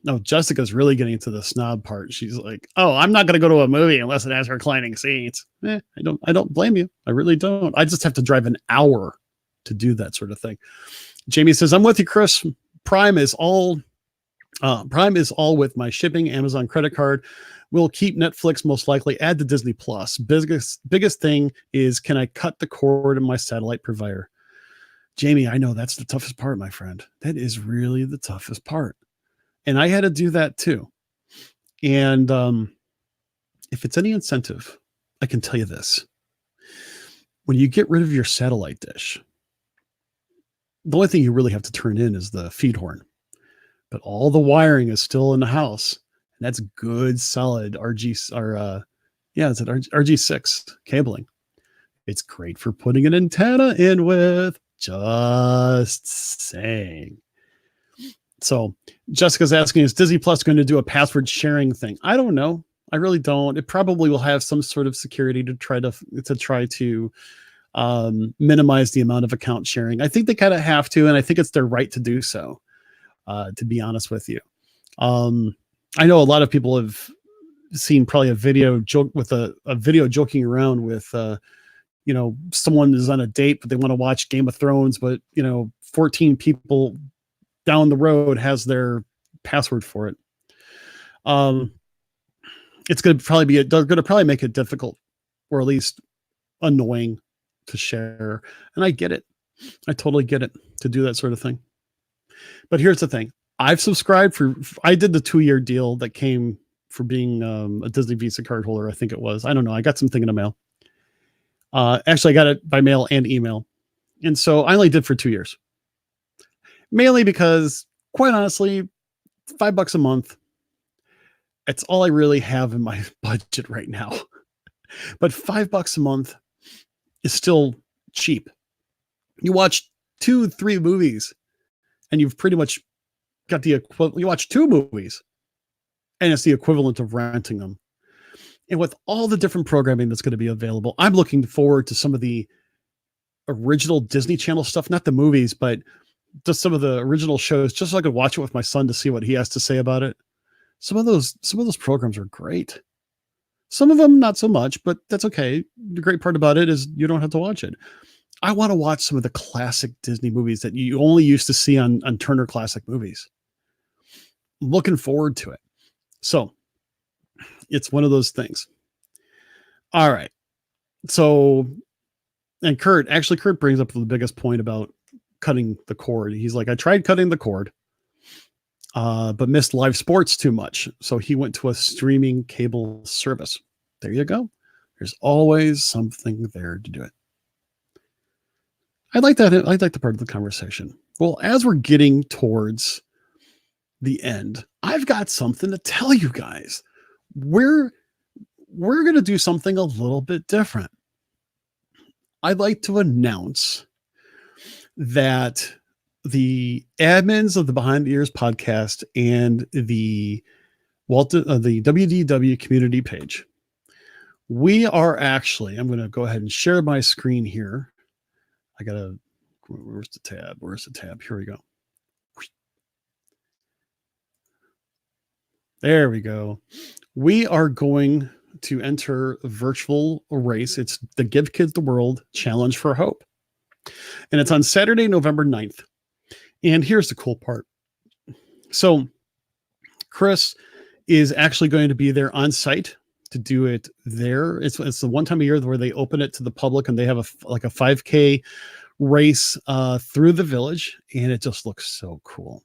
No, Jessica's really getting into the snob part. She's like, oh, I'm not going to go to a movie unless it has reclining seats. I don't blame you. I really don't. I just have to drive an hour to do that sort of thing. Jamie says, I'm with you, Chris. Prime is all with my shipping Amazon credit card. We'll keep Netflix most likely, add to Disney Plus. Biggest thing is, can I cut the cord in my satellite provider? Jamie, I know that's the toughest part, my friend. That is really the toughest part. And I had to do that too. And if it's any incentive, I can tell you this. When you get rid of your satellite dish, the only thing you really have to turn in is the feed horn. But all the wiring is still in the house. And that's good, solid RG6 cabling. It's great for putting an antenna in with. Just saying. So Jessica's asking, is Disney Plus going to do a password sharing thing? I don't know. I really don't. It probably will have some sort of security to try to minimize the amount of account sharing. I think they kind of have to, and I think it's their right to do so, to be honest with you. I know a lot of people have seen probably a video joke with a video joking around with, someone is on a date, but they want to watch Game of Thrones, but 14 people down the road has their password for it. It's going to probably they're going to probably make it difficult, or at least annoying to share. And I get it. I totally get it, to do that sort of thing. But here's the thing. I've subscribed I did the 2-year deal that came for being a Disney Visa card holder. I think it was. I don't know. I got something in the mail. Actually, I got it by mail and email. And so I only did for 2 years. Mainly because, quite honestly, $5 a month, it's all I really have in my budget right now. But $5 a month is still cheap. You watch 2-3 movies and you've pretty much got the equivalent. You watch 2 movies and it's the equivalent of renting them. And with all the different programming that's going to be available, I'm looking forward to some of the original Disney Channel stuff, not the movies, but just some of the original shows, just so I could watch it with my son to see what he has to say about it. Some of those programs are great. Some of them not so much, but that's okay. The great part about it is you don't have to watch it. I want to watch some of the classic Disney movies that you only used to see on Turner Classic Movies. I'm looking forward to it. So it's one of those things. All right. So, and Kurt brings up the biggest point about cutting the cord. He's like, I tried cutting the cord, but missed live sports too much. So he went to a streaming cable service. There you go. There's always something there to do it. I like that. I like the part of the conversation. Well, as we're getting towards the end, I've got something to tell you guys. We're going to do something a little bit different. I'd like to announce that the admins of the Behind the Ears podcast and the WDW community page, we are actually, I'm going to go ahead and share my screen here. Where's the tab? Here we go. There we go. We are going to enter a virtual race. It's the Give Kids the World Challenge for Hope. And it's on Saturday, November 9th. And here's the cool part. So Chris is actually going to be there on site to do it there. It's the one time a year where they open it to the public and they have a 5K race through the village. And it just looks so cool.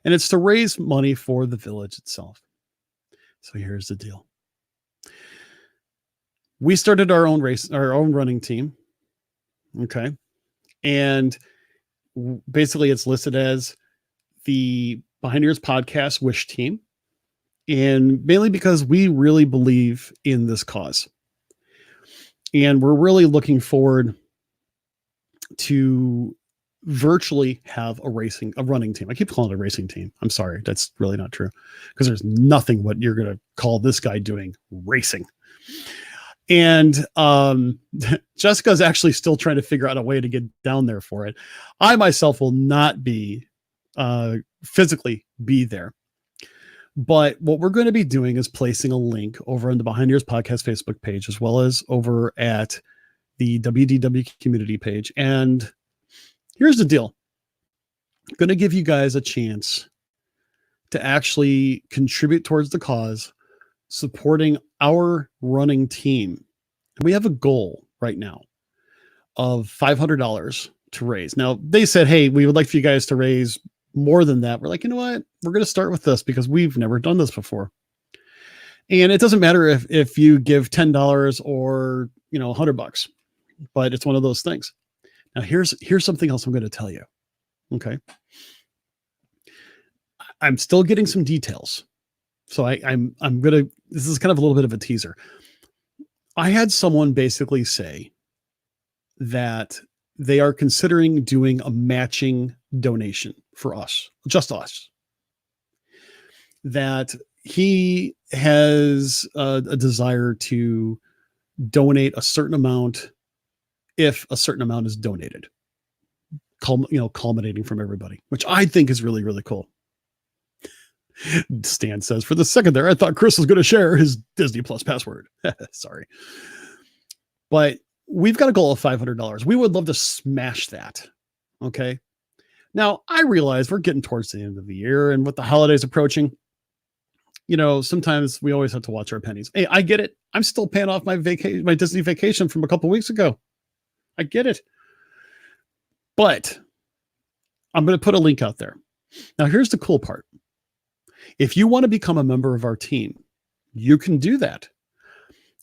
And it's to raise money for the village itself. So here's the deal. We started our own running team. Okay. And basically it's listed as the Behind Ears Podcast Wish Team. And mainly because we really believe in this cause. And we're really looking forward to virtually have a running team. I keep calling it a racing team. I'm sorry. That's really not true, because there's nothing what you're going to call this guy doing racing. And Jessica's actually still trying to figure out a way to get down there for it. I myself will not be physically be there. But what we're going to be doing is placing a link over on the Behind Ears Podcast Facebook page, as well as over at the WDW community page. And here's the deal. I'm going to give you guys a chance to actually contribute towards the cause, supporting our running team. And we have a goal right now of $500 to raise. Now, they said, hey, we would like for you guys to raise more than that. We're like, you know what? We're going to start with this because we've never done this before. And it doesn't matter if you give $10 or, $100, but it's one of those things. Now, here's something else I'm going to tell you. Okay. I'm still getting some details. So I'm going to, this is kind of a little bit of a teaser. I had someone basically say that they are considering doing a matching donation for us, just us. That he has a desire to donate a certain amount if a certain amount is donated, culminating from everybody, which I think is really, really cool. Stan says, for the second there, I thought Chris was going to share his Disney Plus password. Sorry. But we've got a goal of $500. We would love to smash that. Okay. Now, I realize we're getting towards the end of the year, and with the holidays approaching, sometimes we always have to watch our pennies. Hey, I get it. I'm still paying off my Disney vacation from a couple weeks ago. I get it. But I'm going to put a link out there. Now, here's the cool part. If you want to become a member of our team, You can do that.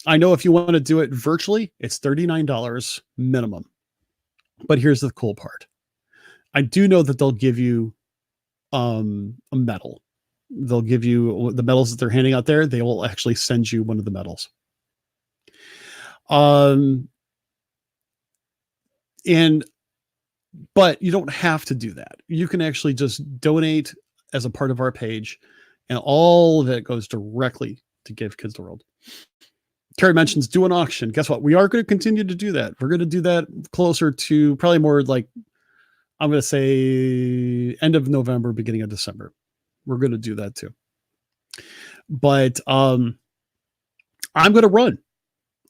I know if you want to do it virtually, it's $39 minimum. But here's the cool part. I do know that they'll give you a medal. They'll give you the medals that they're handing out there. They will actually send you one of the medals. But you don't have to do that. You can actually just donate as a part of our page, and all of it goes directly to Give Kids the World. Carrie mentions do an auction. Guess what? We are going to continue to do that. We're going to do that closer to probably more like, I'm going to say end of November, beginning of December. We're going to do that too. But I'm going to run.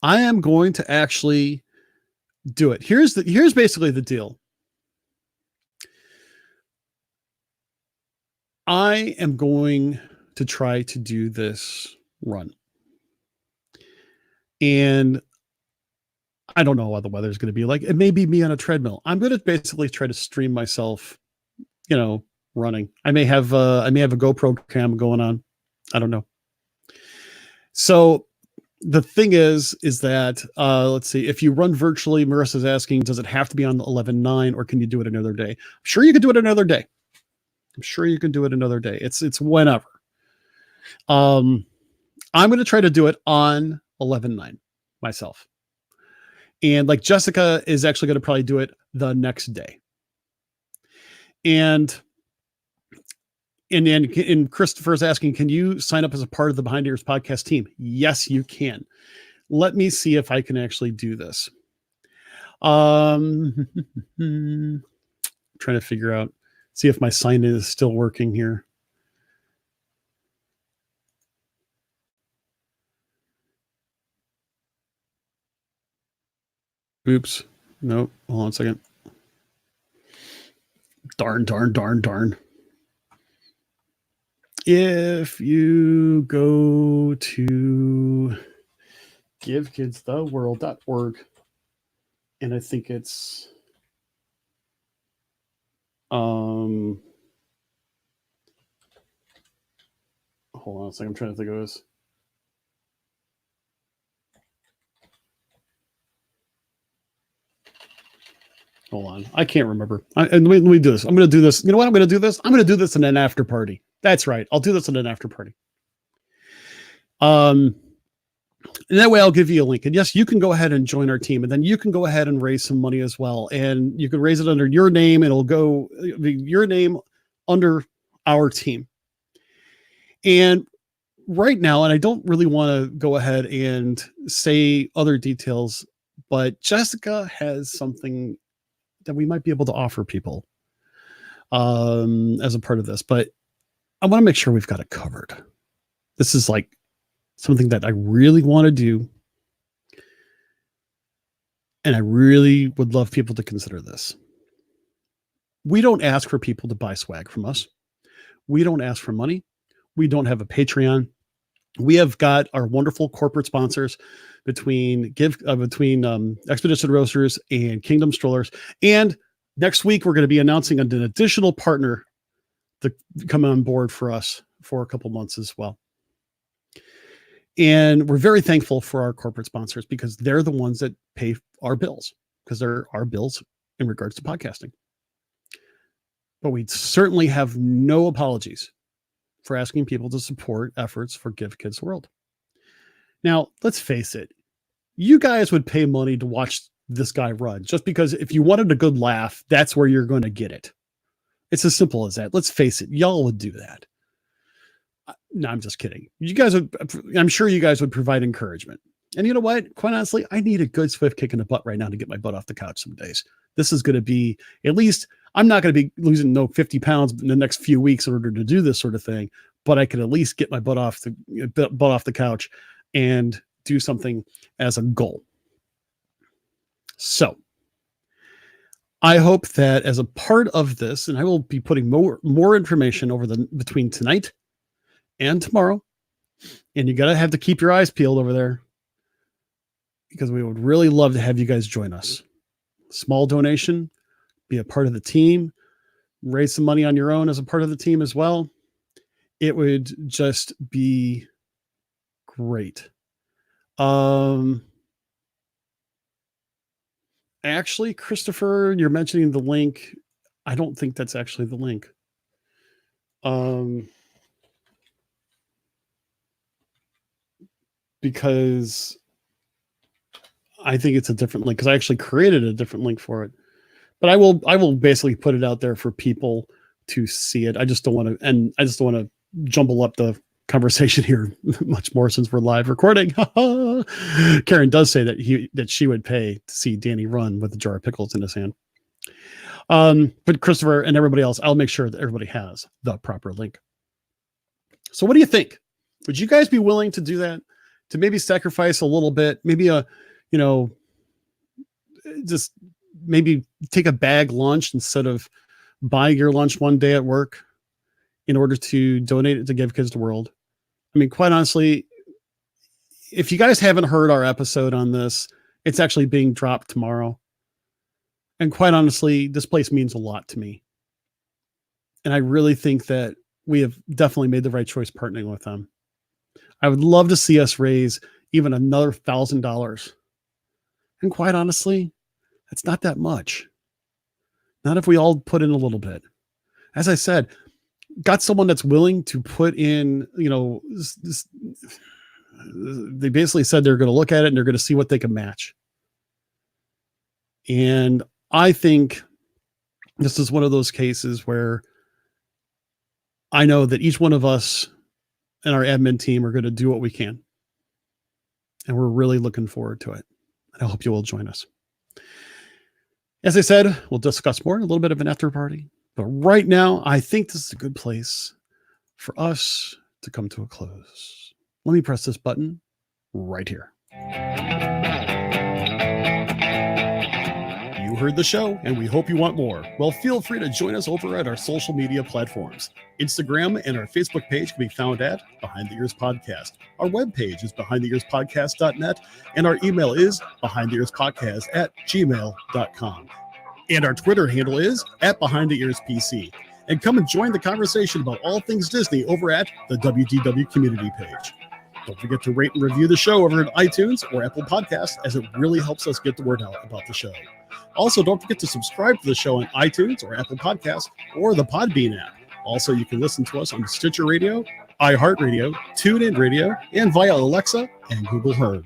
I am going to actually do it. Here's basically the deal. I am going to try to do this run. And I don't know what the weather's going to be like. It may be me on a treadmill. I'm going to basically try to stream myself, running. I may have a GoPro cam going on. I don't know. So the thing is that let's see. If you run virtually, Marissa's asking, does it have to be on the 11/9 or can you do it another day? I'm sure you can do it another day. It's whenever. I'm going to try to do it on 11/9 myself. And like Jessica is actually going to probably do it the next day. And Christopher's asking, can you sign up as a part of the Behind Ears podcast team? Yes, you can. Let me see if I can actually do this. Trying to figure out, see if my sign in is still working here. Oops. Nope. Hold on a second. Darn. If you go to givekidstheworld.org, and I think it's hold on a second. I'm trying to think of this. Hold on. I can't remember. And let me do this. I'm going to do this. You know what? I'm going to do this. I'm going to do this in an after party. That's right. I'll do this in an after party. And that way I'll give you a link. And yes, you can go ahead and join our team. And then you can go ahead and raise some money as well. And you can raise it under your name. It'll go your name under our team. And right now, and I don't really want to go ahead and say other details, but Jessica has something that we might be able to offer people as a part of this, but I want to make sure we've got it covered. This is like something that I really want to do. And I really would love people to consider this. We don't ask for people to buy swag from us. We don't ask for money. We don't have a Patreon. We have got our wonderful corporate sponsors between Expedition Roasters and Kingdom Strollers. And next week, we're going to be announcing an additional partner to come on board for us for a couple months as well. And we're very thankful for our corporate sponsors because they're the ones that pay our bills, because they're our bills in regards to podcasting. But we certainly have no apologies for asking people to support efforts for Give Kids the World. Now, let's face it. You guys would pay money to watch this guy run just because if you wanted a good laugh, that's where you're going to get it. It's as simple as that. Let's face it. Y'all would do that. No, I'm just kidding. I'm sure you guys would provide encouragement. And you know what? Quite honestly, I need a good swift kick in the butt right now to get my butt off the couch some days. This is going to be, at least, I'm not going to be losing 50 pounds in the next few weeks in order to do this sort of thing, but I can at least get my butt off the couch and do something as a goal. So I hope that as a part of this, and I will be putting more information over between tonight and tomorrow, and you got to have to keep your eyes peeled over there because we would really love to have you guys join us. Small donation, be a part of the team, raise some money on your own as a part of the team as well. It would just be Great. Actually, Christopher, you're mentioning the link. I don't think that's actually the link. Because I think it's a different link, because I actually created a different link for it. But I will basically put it out there for people to see it. I just don't want to jumble up the conversation here much more since we're live recording. Karen does say that she would pay to see Danny run with a jar of pickles in his hand. But Christopher and everybody else, I'll make sure that everybody has the proper link. So what do you think? Would you guys be willing to do that? To maybe sacrifice a little bit, maybe just maybe take a bag lunch instead of buying your lunch one day at work in order to donate it to Give Kids the World? I mean, quite honestly, if you guys haven't heard our episode on this, it's actually being dropped tomorrow. And quite honestly, this place means a lot to me. And I really think that we have definitely made the right choice partnering with them. I would love to see us raise even another $1,000. And quite honestly, that's not that much. Not if we all put in a little bit. As I said, got someone that's willing to put in, they basically said they're going to look at it and they're going to see what they can match. And I think this is one of those cases where I know that each one of us and our admin team are going to do what we can. And we're really looking forward to it. And I hope you will join us. As I said, we'll discuss more in a little bit of an after party. But right now, I think this is a good place for us to come to a close. Let me press this button right here. You heard the show, and we hope you want more. Well, feel free to join us over at our social media platforms. Instagram and our Facebook page can be found at Behind the Ears Podcast. Our webpage is behindtheearspodcast.net, and our email is behindtheearspodcast@gmail.com. And our Twitter handle is @BehindTheEarsPC. And come and join the conversation about all things Disney over at the WDW community page. Don't forget to rate and review the show over at iTunes or Apple Podcasts, as it really helps us get the word out about the show. Also, don't forget to subscribe to the show on iTunes or Apple Podcasts or the Podbean app. Also, you can listen to us on Stitcher Radio, iHeartRadio, TuneIn Radio, and via Alexa and Google Home.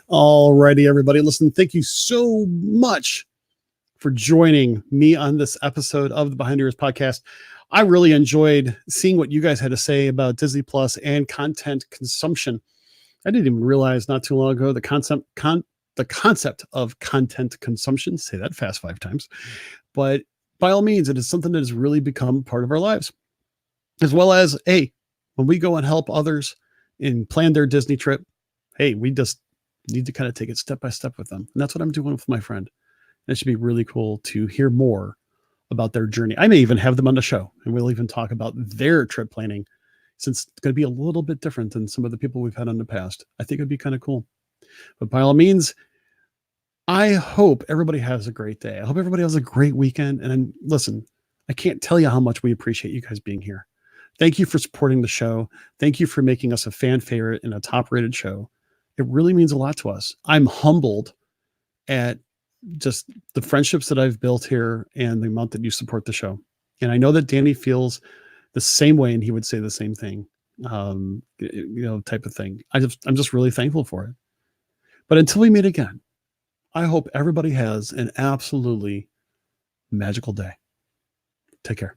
Alrighty, everybody. Listen, thank you so much for joining me on this episode of the Behind the Ears Podcast. I really enjoyed seeing what you guys had to say about Disney Plus and content consumption. I didn't even realize not too long ago the concept of content consumption. Say that fast 5 times. But by all means, it is something that has really become part of our lives. As well as, hey, when we go and help others and plan their Disney trip, hey, we just need to kind of take it step by step with them. And that's what I'm doing with my friend. And it should be really cool to hear more about their journey. I may even have them on the show, and we'll even talk about their trip planning, since it's going to be a little bit different than some of the people we've had in the past. I think it'd be kind of cool. But by all means, I hope everybody has a great day. I hope everybody has a great weekend. And listen, I can't tell you how much we appreciate you guys being here. Thank you for supporting the show. Thank you for making us a fan favorite and a top-rated show. It really means a lot to us. I'm humbled at just the friendships that I've built here and the amount that you support the show. And I know that Danny feels the same way, and he would say the same thing, type of thing. I'm just really thankful for it. But until we meet again, I hope everybody has an absolutely magical day. Take care.